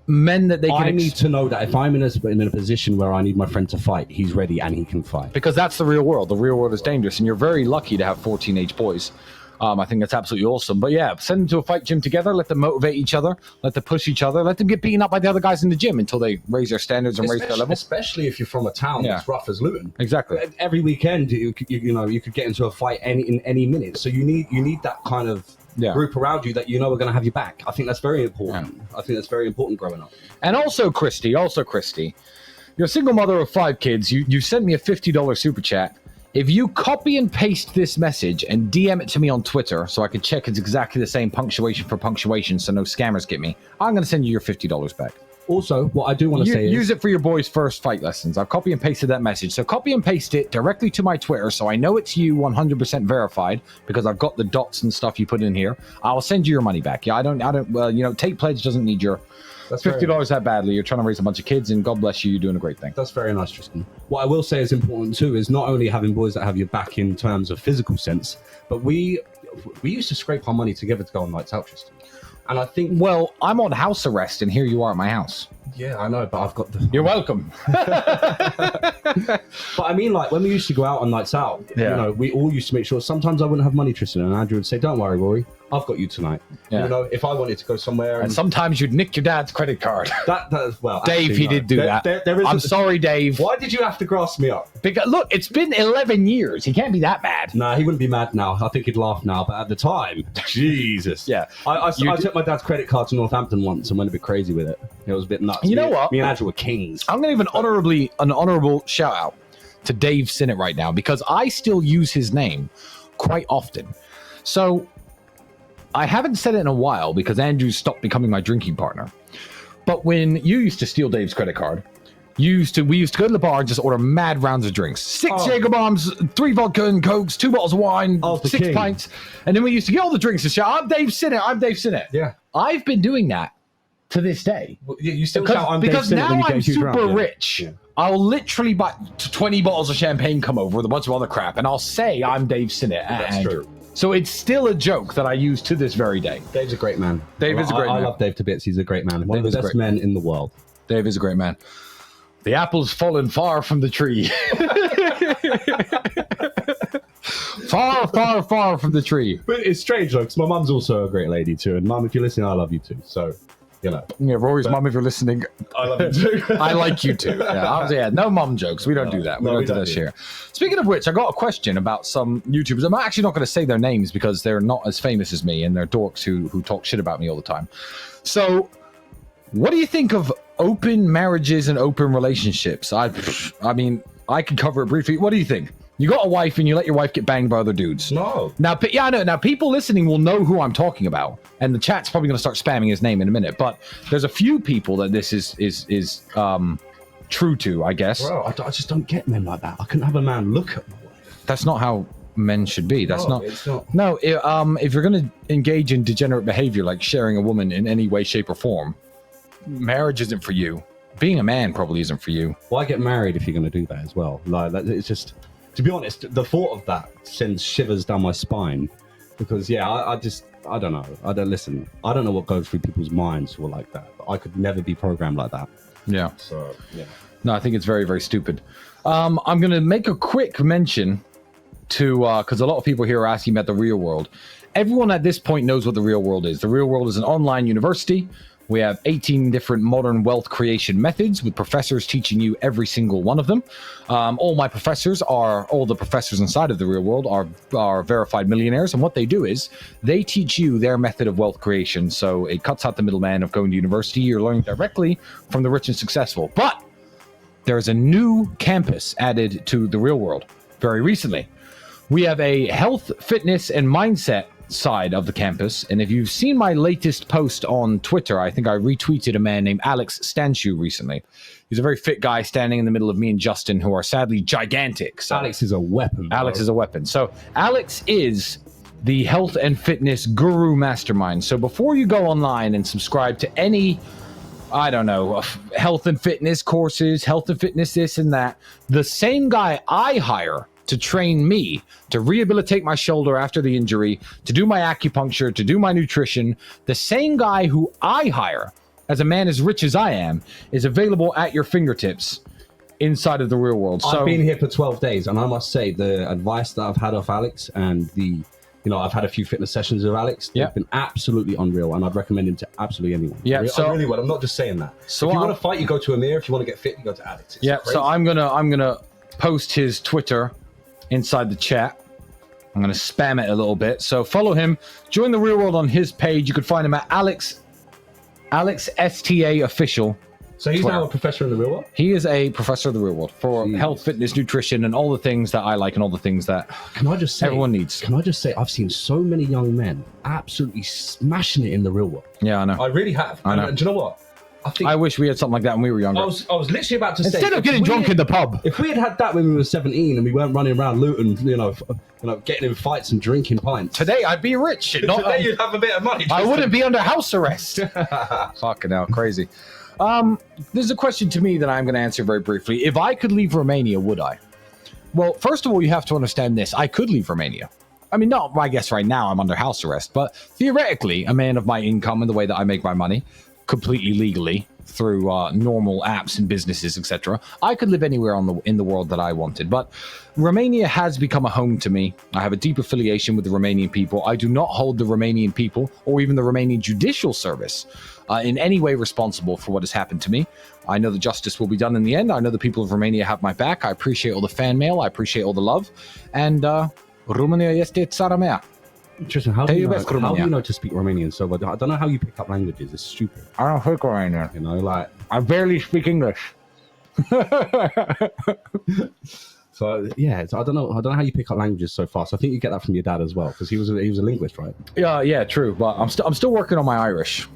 men that they can... I need to know that if I'm in a position where I need my friend to fight, he's ready and he can fight. Because that's the real world. The real world is dangerous. And you're very lucky to have 4 teenage boys. I think that's absolutely awesome. But yeah, send them to a fight gym together. Let them motivate each other. Let them push each other. Let them get beaten up by the other guys in the gym until they raise their standards and raise their level. Especially if you're from a town that's rough as Luton. Exactly. Every weekend, you know, you could get into a fight in any minute. So you need that kind of group around you that you know are going to have your back. I think that's very important. Yeah. I think that's very important growing up. And also, Christy, you're a single mother of 5 kids. You sent me a $50 super chat. If you copy and paste this message and DM it to me on Twitter so I can check it's exactly the same punctuation for punctuation so no scammers get me, I'm going to send you your $50 back. Also, what I do want to say is... Use it for your boys' first fight lessons. I've copy and pasted that message. So copy and paste it directly to my Twitter so I know it's you 100% verified because I've got the dots and stuff you put in here. I'll send you your money back. Yeah, I don't you know, Tate Pledge doesn't need your... That's $50 that badly. You're trying to raise a bunch of kids, and God bless you. You're doing a great thing. That's very nice, Tristan. What I will say is important too is not only having boys that have your back in terms of physical sense, but we used to scrape our money together to go on nights out, Tristan. And I think... Well, I'm on house arrest, and here you are at my house. Yeah, I know, but I've got the... You're welcome. But I mean, like, when we used to go out on nights out, you know, we all used to make sure... Sometimes I wouldn't have money, Tristan, and Andrew would say, don't worry, Rory, I've got you tonight. Yeah. You know, if I wanted to go somewhere... And sometimes you'd nick your dad's credit card. That is, well... Dave, he did do that. I'm sorry, Dave. Why did you have to grass me up? Because, look, it's been 11 years. He can't be that mad. Nah, he wouldn't be mad now. I think he'd laugh now, but at the time, Jesus. Yeah. I took my dad's credit card to Northampton once and went a bit crazy with it. It was a bit nuts. You know what? Me and Andrew were kings. I'm going to give an honorable shout out to Dave Sinnott right now because I still use his name quite often. So I haven't said it in a while because Andrew stopped becoming my drinking partner. But when you used to steal Dave's credit card, we used to go to the bar and just order mad rounds of drinks. 6 Jaeger bombs, 3 vodka and cokes, 2 bottles of wine, 6 pints. And then we used to get all the drinks and shout, I'm Dave Sinnott, I'm Dave Sinnott. Yeah. I've been doing that to this day. Well, you still shout, I'm Dave Sinnott now when you I'm get super drunk, rich. Yeah. I'll literally buy 20 bottles of champagne come over with a bunch of other crap, and I'll say I'm Dave Sinnott. That's true. So it's still a joke that I use to this very day. Dave's a great man. Dave is a great man. I love Dave to bits. He's a great man. One of the best men in the world. Dave is a great man. The apple's fallen far from the tree. far from the tree. But it's strange, though, because my mum's also a great lady, too. And mum, if you're listening, I love you, too. So, you know. Yeah, Rory's mum, if you're listening. I love you, too. I like you, too. Yeah, no mum jokes. We don't do that. We don't do that here. Speaking of which, I got a question about some YouTubers. I'm actually not going to say their names because they're not as famous as me, and they're dorks who talk shit about me all the time. So, what do you think of open marriages and open relationships? I mean, I can cover it briefly. What do you think? You got a wife and you let your wife get banged by other dudes. No. Now, yeah, I know. Now, people listening will know who I'm talking about, and the chat's probably going to start spamming his name in a minute. But there's a few people that this is true to, I guess. Bro, I just don't get men like that. I couldn't have a man look at my wife. That's not how men should be. That's It's not. No, if you're going to engage in degenerate behavior like sharing a woman in any way, shape, or form, marriage isn't for you. Being a man probably isn't for you. Why get married if you're going to do that as well? Like, it's just, to be honest, the thought of that sends shivers down my spine. Because, yeah, I don't know. I don't know what goes through people's minds who are like that. But I could never be programmed like that. Yeah. So, yeah. No, I think it's very, very stupid. I'm going to make a quick mention to, because a lot of people here are asking about the real world. Everyone at this point knows what the real world is. The real world is an online university. We have 18 different modern wealth creation methods with professors teaching you every single one of them. All the professors inside of the real world are verified millionaires. And what they do is they teach you their method of wealth creation. So it cuts out the middleman of going to university. You're learning directly from the rich and successful. But there's a new campus added to the real world very recently. We have a health, fitness, and mindset side of the campus, and if you've seen my latest post on Twitter, I think I retweeted a man named Alex Stanchu recently. He's a very fit guy standing in the middle of me and Justin, who are sadly gigantic. So Alex is a weapon. Alex is a weapon. So Alex is the health and fitness guru mastermind. So before you go online and subscribe to any, I don't know, health and fitness courses, health and fitness this and that, the same guy I hire to train me, to rehabilitate my shoulder after the injury, to do my acupuncture, to do my nutrition, the same guy who I hire as a man as rich as I am is available at your fingertips inside of the real world. So, I've been here for 12 days, and I must say the advice that I've had off Alex and I've had a few fitness sessions with Alex. They've been absolutely unreal, and I'd recommend him to absolutely anyone. Yeah, I really would. I'm not just saying that. So if you want to fight, you go to Amir. If you want to get fit, you go to Alex. So I'm gonna post his Twitter inside the chat. I'm going to spam it a little bit. So follow him. Join the real world on his page. You can find him at Alex STA Official. So he's now a professor in the real world? He is a professor of the real world for health, fitness, nutrition, and all the things that I like and all the things that everyone needs. Can I just say, I've seen so many young men absolutely smashing it in the real world. Yeah, I know. I really have. I know. And do you know what? I wish we had something like that when we were younger. I was literally about to say, instead of getting drunk in the pub. If we had that when we were 17 and we weren't running around Luton, getting in fights and drinking pints. Today I'd be rich. Today you'd have a bit of money. I wouldn't be under house arrest. Fucking hell, crazy. There's a question to me that I'm going to answer very briefly. If I could leave Romania, would I? Well, first of all, you have to understand this. I could leave Romania. I mean, no, I guess right now I'm under house arrest, but theoretically, a man of my income and the way that I make my money, completely legally through normal apps and businesses, etc. I could live anywhere in the world that I wanted, but Romania has become a home to me. I have a deep affiliation with the Romanian people. I do not hold the Romanian people or even the Romanian judicial service in any way responsible for what has happened to me. I know that justice will be done in the end. I know the people of Romania have my back. I appreciate all the fan mail. I appreciate all the love. And Romania este țara mea. Tristan, how do you know to speak Romanian so well? I don't know how you pick up languages. It's stupid. I don't speak Romanian. I barely speak English. So yeah, I don't know how you pick up languages so fast. I think you get that from your dad as well, because he was a linguist, right? Yeah, true. But I'm still working on my Irish.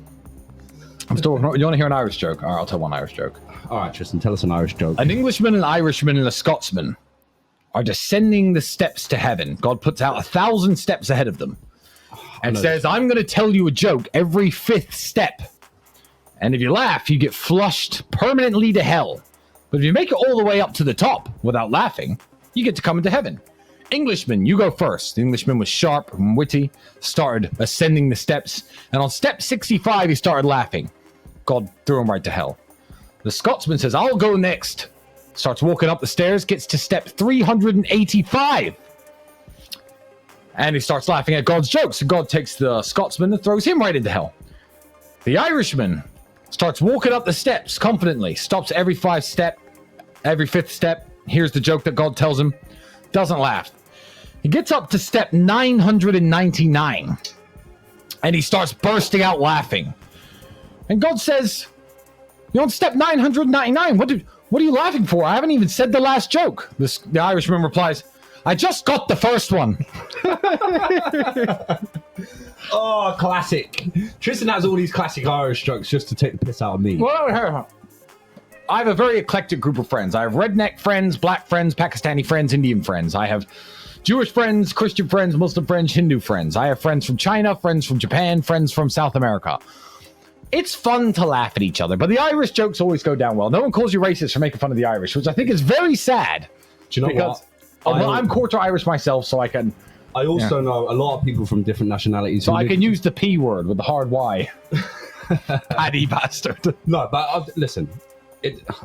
You want to hear an Irish joke? All right, I'll tell one Irish joke. All right, Tristan, tell us an Irish joke. An Englishman, an Irishman, and a Scotsman are descending the steps to heaven. God puts out 1,000 steps ahead of them and says, I'm going to tell you a joke every 5th step. And if you laugh, you get flushed permanently to hell. But if you make it all the way up to the top without laughing, you get to come into heaven. Englishman, you go first. The Englishman was sharp and witty, started ascending the steps. And on step 65, he started laughing. God threw him right to hell. The Scotsman says, I'll go next. Starts walking up the stairs, gets to step 385. And he starts laughing at God's jokes. And God takes the Scotsman and throws him right into hell. The Irishman starts walking up the steps confidently, stops every fifth step, hears the joke that God tells him, doesn't laugh. He gets up to step 999, and he starts bursting out laughing. And God says, "You're on step 999. What are you laughing for? I haven't even said the last joke." The Irishman replies, "I just got the first one." Oh, classic. Tristan has all these classic Irish jokes just to take the piss out of me. Well, I have a very eclectic group of friends. I have redneck friends, black friends, Pakistani friends, Indian friends. I have Jewish friends, Christian friends, Muslim friends, Hindu friends. I have friends from China, friends from Japan, friends from South America. It's fun to laugh at each other, but the Irish jokes always go down well. No one calls you racist for making fun of the Irish, which I think is very sad. Do you know what? I'm quarter Irish myself, so I can... I also know a lot of people from different nationalities. So I can use the P word with the hard Y. Paddy bastard. No, but listen,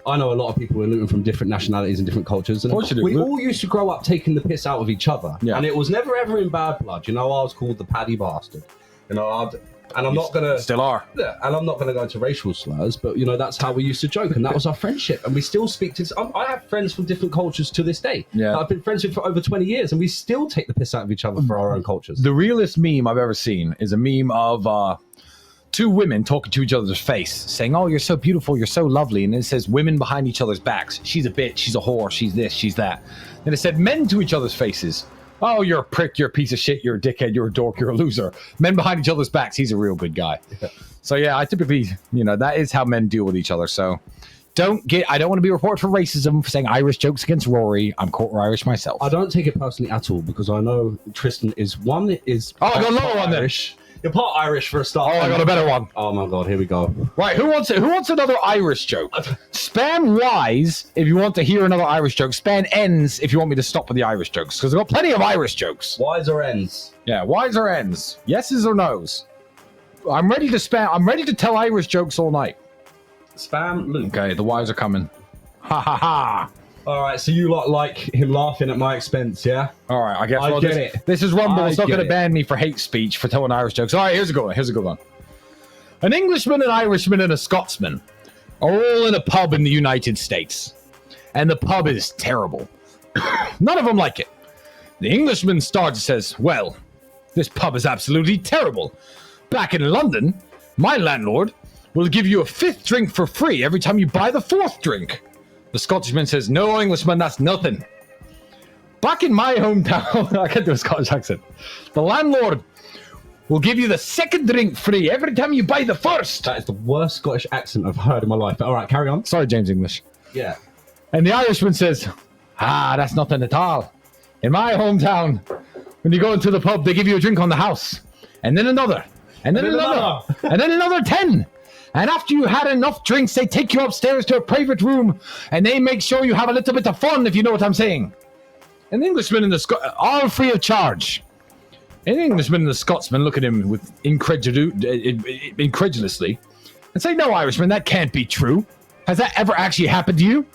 I know a lot of people in Luton from different nationalities and different cultures. And we all used to grow up taking the piss out of each other. Yeah. And it was never ever in bad blood. You know, I was called the Paddy bastard. You know, and I'm not gonna still are. Yeah, and I'm not gonna go into racial slurs, but you know that's how we used to joke, and that was our friendship. And we still speak to. I have friends from different cultures to this day. Yeah, that I've been friends with for over 20 years, and we still take the piss out of each other for our own cultures. The realest meme I've ever seen is a meme of two women talking to each other's face, saying, "Oh, you're so beautiful, you're so lovely," and it says women behind each other's backs. "She's a bitch, she's a whore, she's this, she's that." Then it said men to each other's faces. "Oh, you're a prick, you're a piece of shit, you're a dickhead, you're a dork, you're a loser." Men behind each other's backs, he's a real good guy. Yeah. So yeah, I typically, that is how men deal with each other. So I don't want to be reported for racism for saying Irish jokes against Rory. I'm quarter Irish myself. I don't take it personally at all because I know Tristan is Oh, I got another one Irish. You're part Irish for a start. Oh, I got a better one. Oh my God, here we go. Right, who wants another Irish joke? Spam Y's if you want to hear another Irish joke. Spam N's if you want me to stop with the Irish jokes, because I've got plenty of Irish jokes. Y's or N's? Yeah, Y's or N's. Yeses or no's. I'm ready to tell Irish jokes all night. Spam Luke. Okay, the Y's are coming. Ha ha ha. All right, so you like him laughing at my expense, yeah? All right, I guess I get it. This is Rumble. It's not going to ban me for hate speech for telling Irish jokes. All right, here's a good one. An Englishman, an Irishman, and a Scotsman are all in a pub in the United States. And the pub is terrible. None of them like it. The Englishman starts and says, "Well, this pub is absolutely terrible. Back in London, my landlord will give you a 5th drink for free every time you buy the 4th drink." The Scottishman says, "No, Englishman, that's nothing. Back in my hometown," I can't do a Scottish accent, "the landlord will give you the 2nd drink free every time you buy the 1st. That is the worst Scottish accent I've heard in my life. But all right, carry on. Sorry, James English. Yeah. And the Irishman says, "That's nothing at all. In my hometown, when you go into the pub, they give you a drink on the house. And then another. And then another. And then another 10. And after you had enough drinks, they take you upstairs to a private room and they make sure you have a little bit of fun, if you know what I'm saying." An Englishman and all free of charge. An Englishman and the Scotsman look at him with incredulously and say, "No, Irishman, that can't be true. Has that ever actually happened to you?"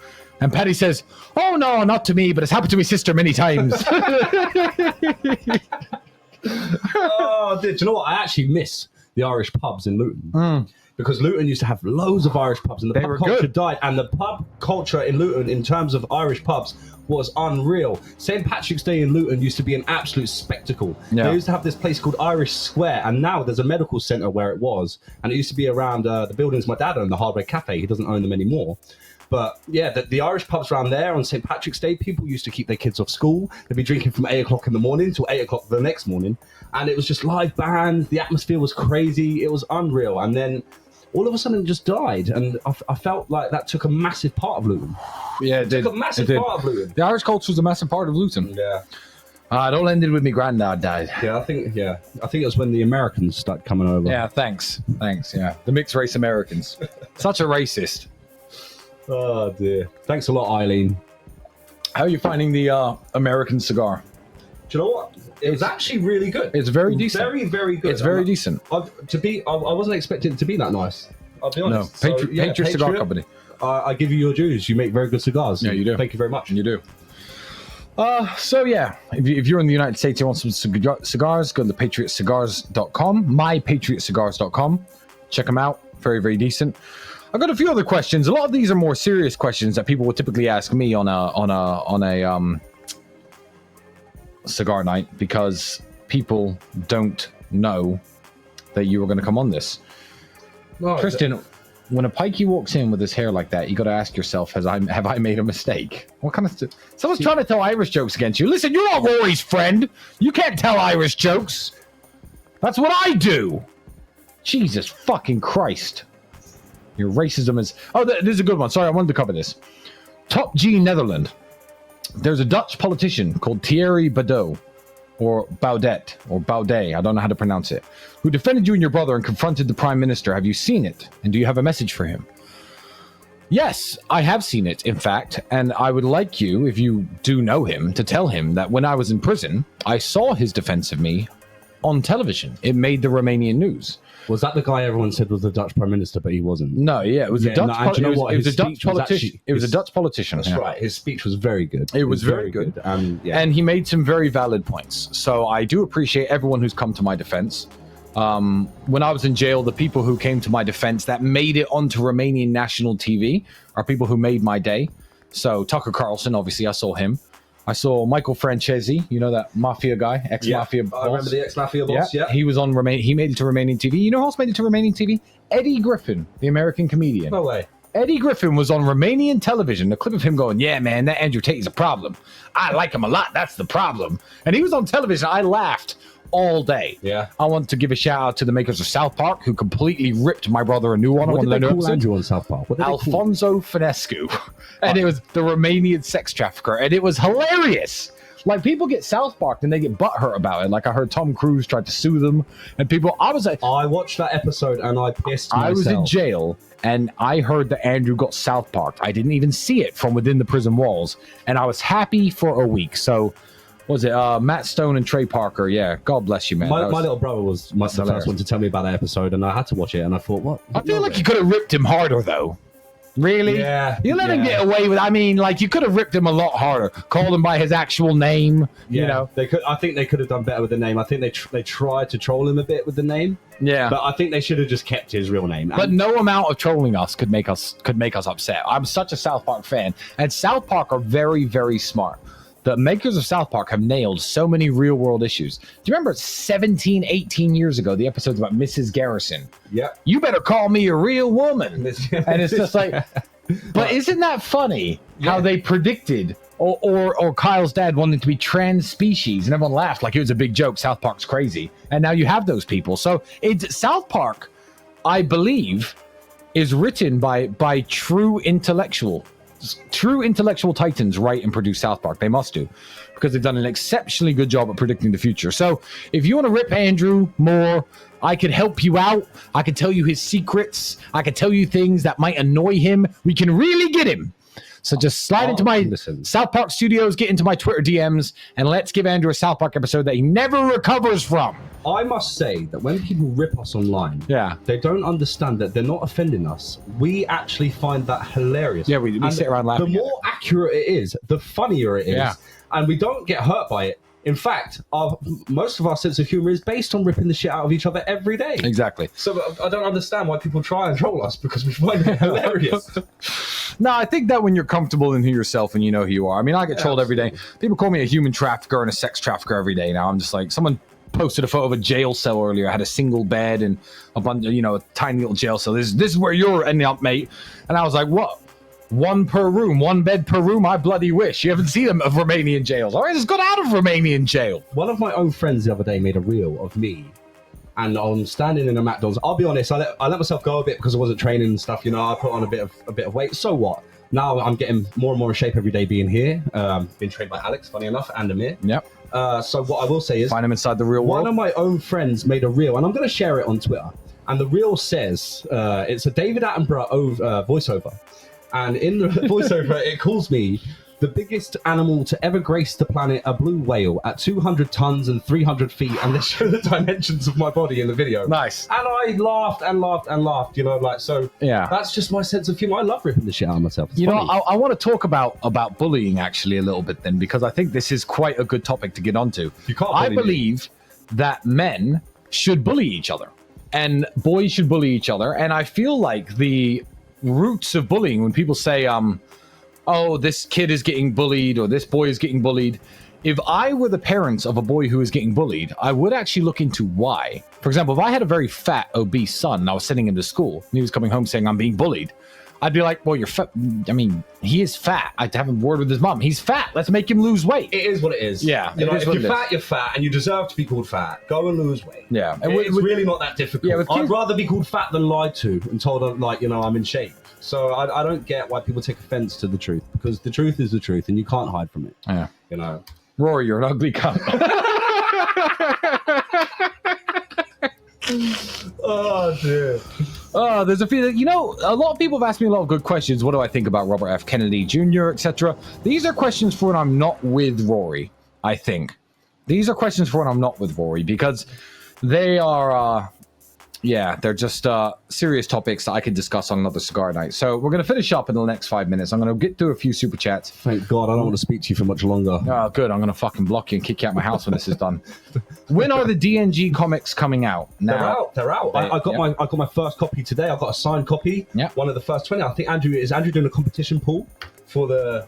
And Paddy says, "Oh, no, not to me, but it's happened to my sister many times." Oh, do you know what? I actually miss the Irish pubs in Luton. Because Luton used to have loads of Irish pubs, and the pub culture died. And the pub culture in Luton, in terms of Irish pubs, was unreal. St. Patrick's Day in Luton used to be an absolute spectacle. Yeah. They used to have this place called Irish Square, and now there's a medical centre where it was. And it used to be around the buildings my dad owned, the Hardware Cafe. He doesn't own them anymore. But yeah, the Irish pubs around there on St. Patrick's Day, people used to keep their kids off school. They'd be drinking from 8 o'clock in the morning till 8 o'clock the next morning. And it was just live bands. The atmosphere was crazy. It was unreal. And then all of a sudden it just died. And I felt like that took a massive part of Luton. Yeah, it did. Took a massive part of Luton. The Irish culture was a massive part of Luton. Yeah. It all ended with me granddad died. Yeah, I think it was when the Americans started coming over. Yeah, thanks. Yeah. The mixed race Americans. Such a racist. Oh dear. Thanks a lot, Eileen. How are you finding the American cigar? Do you know what? It was actually really good. It's very decent. Very, very good. It's very decent. I wasn't expecting it to be that nice. I'll be honest. No, Patriot Cigar Company. I give you your dues. You make very good cigars. Yeah, you do. Thank you very much. You do. So yeah, if you're in the United States, you want some cigars, go to patriotcigars.com, mypatriotcigars.com. Check them out. Very, very decent. I got a few other questions. A lot of these are more serious questions that people would typically ask me on a cigar night, because people don't know that you were going to come on this. No, Tristan, when a pikey walks in with his hair like that, you got to ask yourself, have I made a mistake? What kind of someone's trying to tell Irish jokes against you? Listen, you're not Rory's friend. You can't tell Irish jokes. That's what I do. Jesus fucking Christ. Your racism is... Oh, this is a good one. Sorry, I wanted to cover this. Top G Netherlands. There's a Dutch politician called Thierry Baudet, or Baudet, or Baudet, I don't know how to pronounce it, who defended you and your brother and confronted the Prime Minister. Have you seen it? And do you have a message for him? Yes, I have seen it, in fact, and I would like you, if you do know him, to tell him that when I was in prison, I saw his defense of me on television. It made the Romanian news. Was that the guy everyone said was the Dutch Prime Minister, but he wasn't? No, yeah, it was a Dutch politician. It was a Dutch politician. That's right. His speech was very good. It was very good. Yeah. And he made some very valid points. So I do appreciate everyone who's come to my defense. When I was in jail, the people who came to my defense that made it onto Romanian national TV are people who made my day. So Tucker Carlson, obviously, I saw him. I saw Michael Francesi, you know, that mafia guy, ex-mafia boss. I remember the ex-mafia boss, yeah. He was on He made it to Romanian TV. You know who else made it to Romanian TV? Eddie Griffin, the American comedian. No way. Eddie Griffin was on Romanian television. A clip of him going, yeah, man, that Andrew Tate is a problem. I like him a lot. That's the problem. And he was on television. I laughed all day. Yeah. I want to give a shout out to the makers of South Park, who completely ripped my brother a new one. What did they call Andrew on South Park? Alfonso Finescu. And it was the Romanian sex trafficker. And it was hilarious. Like, people get South Park and they get butthurt about it. Like, I heard Tom Cruise tried to sue them. And people, I watched that episode and I pissed myself. I was in jail and I heard that Andrew got South Park. I didn't even see it from within the prison walls. And I was happy for a week. So... was it Matt Stone and Trey Parker? Yeah, God bless you, man. My little brother was the first one to tell me about that episode, and I had to watch it, and I thought, what? I feel like you could have ripped him harder, though. Really? Yeah. You let him get away with. I mean, like, you could have ripped him a lot harder. Called him by his actual name. Yeah, you know, they could. I think they could have done better with the name. I think they tried to troll him a bit with the name. Yeah, but I think they should have just kept his real name. But no amount of trolling us could make us upset. I'm such a South Park fan, and South Park are very, very smart. The makers of South Park have nailed so many real world issues. Do you remember 17, 18 years ago, the episodes about Mrs. Garrison? Yeah. You better call me a real woman. And it's just like, but isn't that funny how they predicted, or Kyle's dad wanted to be trans species, and everyone laughed like it was a big joke. South Park's crazy. And now you have those people. So South Park, I believe, is written by true intellectual titans write and produce South Park. They must do, because they've done an exceptionally good job at predicting the future. So if you want to rip Andrew more, I could help you out. I could tell you his secrets. I could tell you things that might annoy him. We can really get him. So just slide into my South Park studios, get into my Twitter DMs, and let's give Andrew a South Park episode that he never recovers from. I must say that when people rip us online, they don't understand that they're not offending us. We actually find that hilarious. Yeah, we sit around laughing. The more accurate it is, the funnier it is. Yeah. And we don't get hurt by it. In fact, most of our sense of humor is based on ripping the shit out of each other every day. Exactly. So I don't understand why people try and troll us, because we find it hilarious. No, I think that when you're comfortable in yourself and you know who you are. I mean, I get trolled every day. People call me a human trafficker and a sex trafficker every day now. I'm just like, someone posted a photo of a jail cell earlier. I had a single bed and a bunch of, a tiny little jail cell. This is where you're ending up, mate. And I was like, what? One per room, one bed per room. I bloody wish. You haven't seen them of Romanian jails. All right, just got out of Romanian jail. One of my own friends the other day made a reel of me, and I'm standing in a McDonald's. I'll be honest, I let myself go a bit because I wasn't training and stuff. I put on a bit of weight. So what? Now I'm getting more and more in shape every day being here. Been trained by Alex, funny enough, and Amir. Yep. So what I will say is, find them inside the real world. One of my own friends made a reel, and I'm going to share it on Twitter. And the reel says it's a David Attenborough voiceover. And in the voiceover, it calls me The biggest animal to ever grace the planet, a blue whale, at 200 tons and 300 feet, and they show the dimensions of my body in the video. Nice. And I laughed and laughed and laughed, you know, like, so yeah. That's just my sense of humor. I love ripping the shit out of myself. It's you funny. know, I want to talk about bullying actually a little bit then, because I think this is quite a good topic to get onto. You can't I bully believe that men should bully each other and boys should bully each other. And I feel like the roots of bullying, when people say, oh, this kid is getting bullied or this boy is getting bullied. If I were the parents of a boy who is getting bullied, I would actually look into why. For example, if I had a very fat, obese son and I was sending him to school and he was coming home saying, I'm being bullied, I'd be like, well, you're fat. I mean, he is fat. I'd have a word with his mom. He's fat. Let's make him lose weight. It is what it is. Yeah. You know, if you're fat, you're fat, and you deserve to be called fat. Go and lose weight. Yeah. It's really not that difficult. Yeah, I'd rather be called fat than lied to and told, like, you know, I'm in shape. So I don't get why people take offense to the truth, because the truth is the truth and you can't hide from it. Yeah. You know. Rory, you're an ugly cunt. Oh, dear. There's a few, you know, a lot of people have asked me a lot of good questions. What do I think about Robert F. Kennedy Jr., etc.? These are questions for when I'm not with Rory, I think. These are questions for when I'm not with Rory, because they are, they're just serious topics that I can discuss on another cigar night. So we're going to finish up in the next 5 minutes. I'm going to get through a few super chats. Thank God, I don't want to speak to you for much longer. Oh, good. I'm going to fucking block you and kick you out of my house when this is done. When are the DNG comics coming out? Now, They're out. I got my first copy today. I got a signed copy. Yeah. One of the first 20. I think Andrew doing a competition pool for the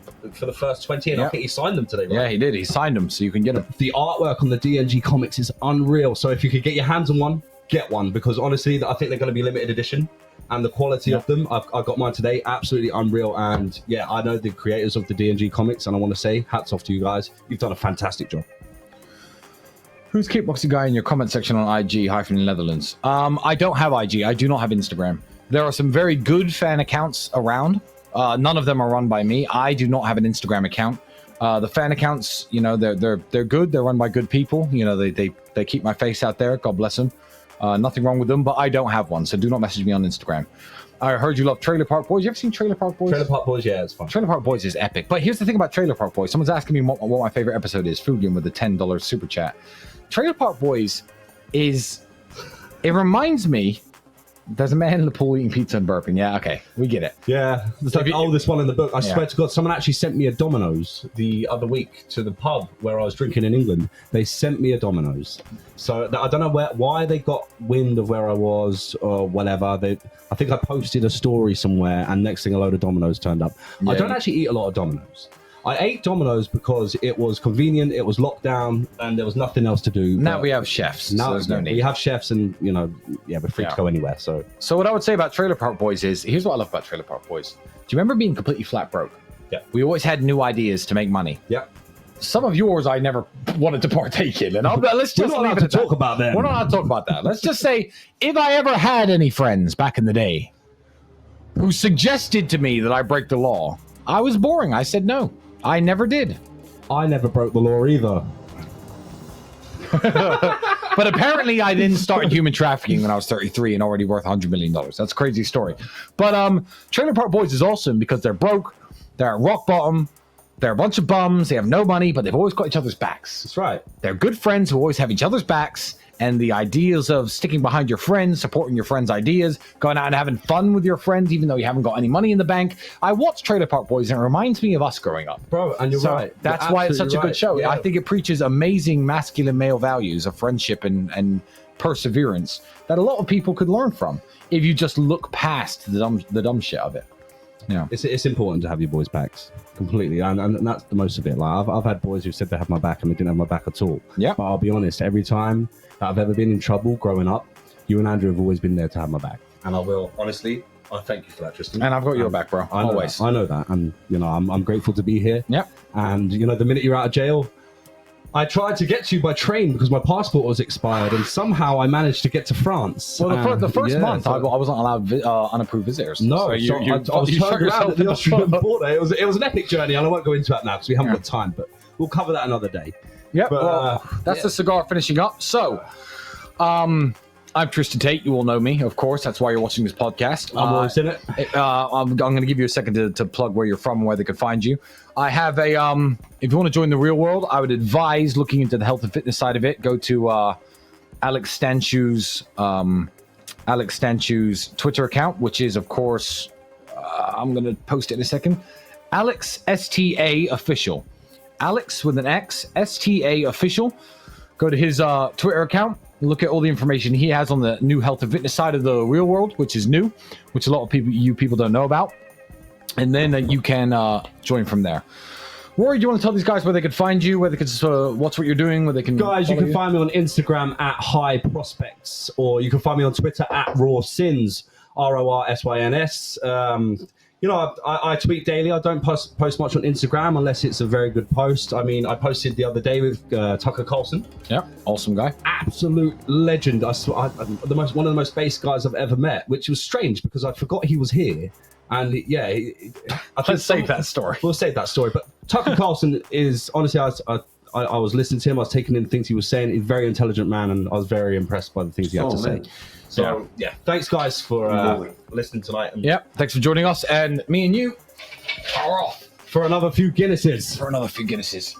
first 20, and I think he signed them today, right? Yeah, he did. He signed them, so you can get them. The artwork on the DNG comics is unreal. So if you could get your hands on one, get one, because honestly, I think they're going to be limited edition, and the quality of them, I got mine today, absolutely unreal. And yeah, I know the creators of the DNG comics, and I want to say hats off to you guys. You've done a fantastic job. Who's Kickboxing Guy in your comment section on IG-Netherlands? I don't have IG. I do not have Instagram. There are some very good fan accounts around. None of them are run by me. I do not have an Instagram account. The fan accounts, you know, they're good. They're run by good people. You know, they keep my face out there. God bless them. Nothing wrong with them, but I don't have one, so do not message me on Instagram. I heard you love Trailer Park Boys. You ever seen Trailer Park Boys? Trailer Park Boys, yeah, it's fun. Trailer Park Boys is epic. But here's the thing about Trailer Park Boys. Someone's asking me what my favorite episode is. Fugian with the $10 super chat. Trailer Park Boys it reminds me, there's a man in the pool eating pizza and burping. Yeah, okay, we get it. Yeah, it's like the oldest one in the book. I swear to God, someone actually sent me a Domino's the other week to the pub where I was drinking in England. They sent me a Domino's. So I don't know why they got wind of where I was or whatever. I think I posted a story somewhere, and next thing a load of Domino's turned up. Yeah. I don't actually eat a lot of Domino's. I ate Domino's because it was convenient, it was locked down, and there was nothing else to do. Now we have chefs, so there's no need. We have chefs, and, you know, we're free to go anywhere. So what I would say about Trailer Park Boys is, here's what I love about Trailer Park Boys. Do you remember being completely flat broke? Yeah. We always had new ideas to make money. Yeah. Some of yours I never wanted to partake in, and let's just leave it to talk about that. We're not allowed to talk about that. Let's just say, if I ever had any friends back in the day who suggested to me that I break the law, I was boring. I said no. I never did. I never broke the law either. But apparently I didn't start human trafficking when I was 33 and already worth $100 million. That's a crazy story. But Trailer Park Boys is awesome because they're broke, they're at rock bottom, they're a bunch of bums, they have no money, but they've always got each other's backs. That's right. They're good friends who always have each other's backs, and the ideas of sticking behind your friends, supporting your friends' ideas, going out and having fun with your friends, even though you haven't got any money in the bank. I watch Trailer Park Boys, and it reminds me of us growing up. Bro, and you're right. That's why it's such a good show. Yeah. I think it preaches amazing masculine male values of friendship and perseverance that a lot of people could learn from if you just look past the dumb shit of it. Yeah, it's important to have your boys' backs completely, and that's the most of it. Like I've had boys who said they have my back and they didn't have my back at all. Yeah, but I'll be honest, every time that I've ever been in trouble growing up, you and Andrew have always been there to have my back, and I will honestly. I thank you for that, Tristan. And I've got your back, bro. Always. I know that, and you know I'm grateful to be here. Yep. And you know the minute you're out of jail, I tried to get to you by train because my passport was expired, and somehow I managed to get to France. Well, the first month, I wasn't allowed unapproved visitors. No, so I was turned around at the Austrian border. It was an epic journey, and I won't go into that now because we haven't got time, but we'll cover that another day. Yeah, that's the cigar finishing up. So, I'm Tristan Tate. You all know me, of course. That's why you're watching this podcast. I'm always in it. I'm going to give you a second to plug where you're from and where they can find you. I have a, if you want to join the real world, I would advise looking into the health and fitness side of it. Go to Alex Stanchu's Twitter account, which is, of course, I'm going to post it in a second. Alex STA Official. Alex with an X, STA Official. Go to his Twitter account. Look at all the information he has on the new health and fitness side of the real world, which is new, which a lot of people don't know about. And then you can join from there. Rory, do you want to tell these guys where they could find you, where they can watch what you're doing, where they can... Guys, you can find me on Instagram at High Prospects, or you can find me on Twitter at RawSyns, RORSYNS. You know, I tweet daily. I don't post much on Instagram unless it's a very good post. I mean, I posted the other day with Tucker Carlson. Yeah, awesome guy. Absolute legend. One of the most base guys I've ever met, which was strange because I forgot he was here. And yeah, let's save that story. We'll save that story. But Tucker Carlson is honestly, I was listening to him. I was taking in things he was saying. He's a very intelligent man, and I was very impressed by the things he had to say. So yeah, thanks guys for listening tonight. And thanks for joining us. And me and you are off for another few Guinnesses. For another few Guinnesses.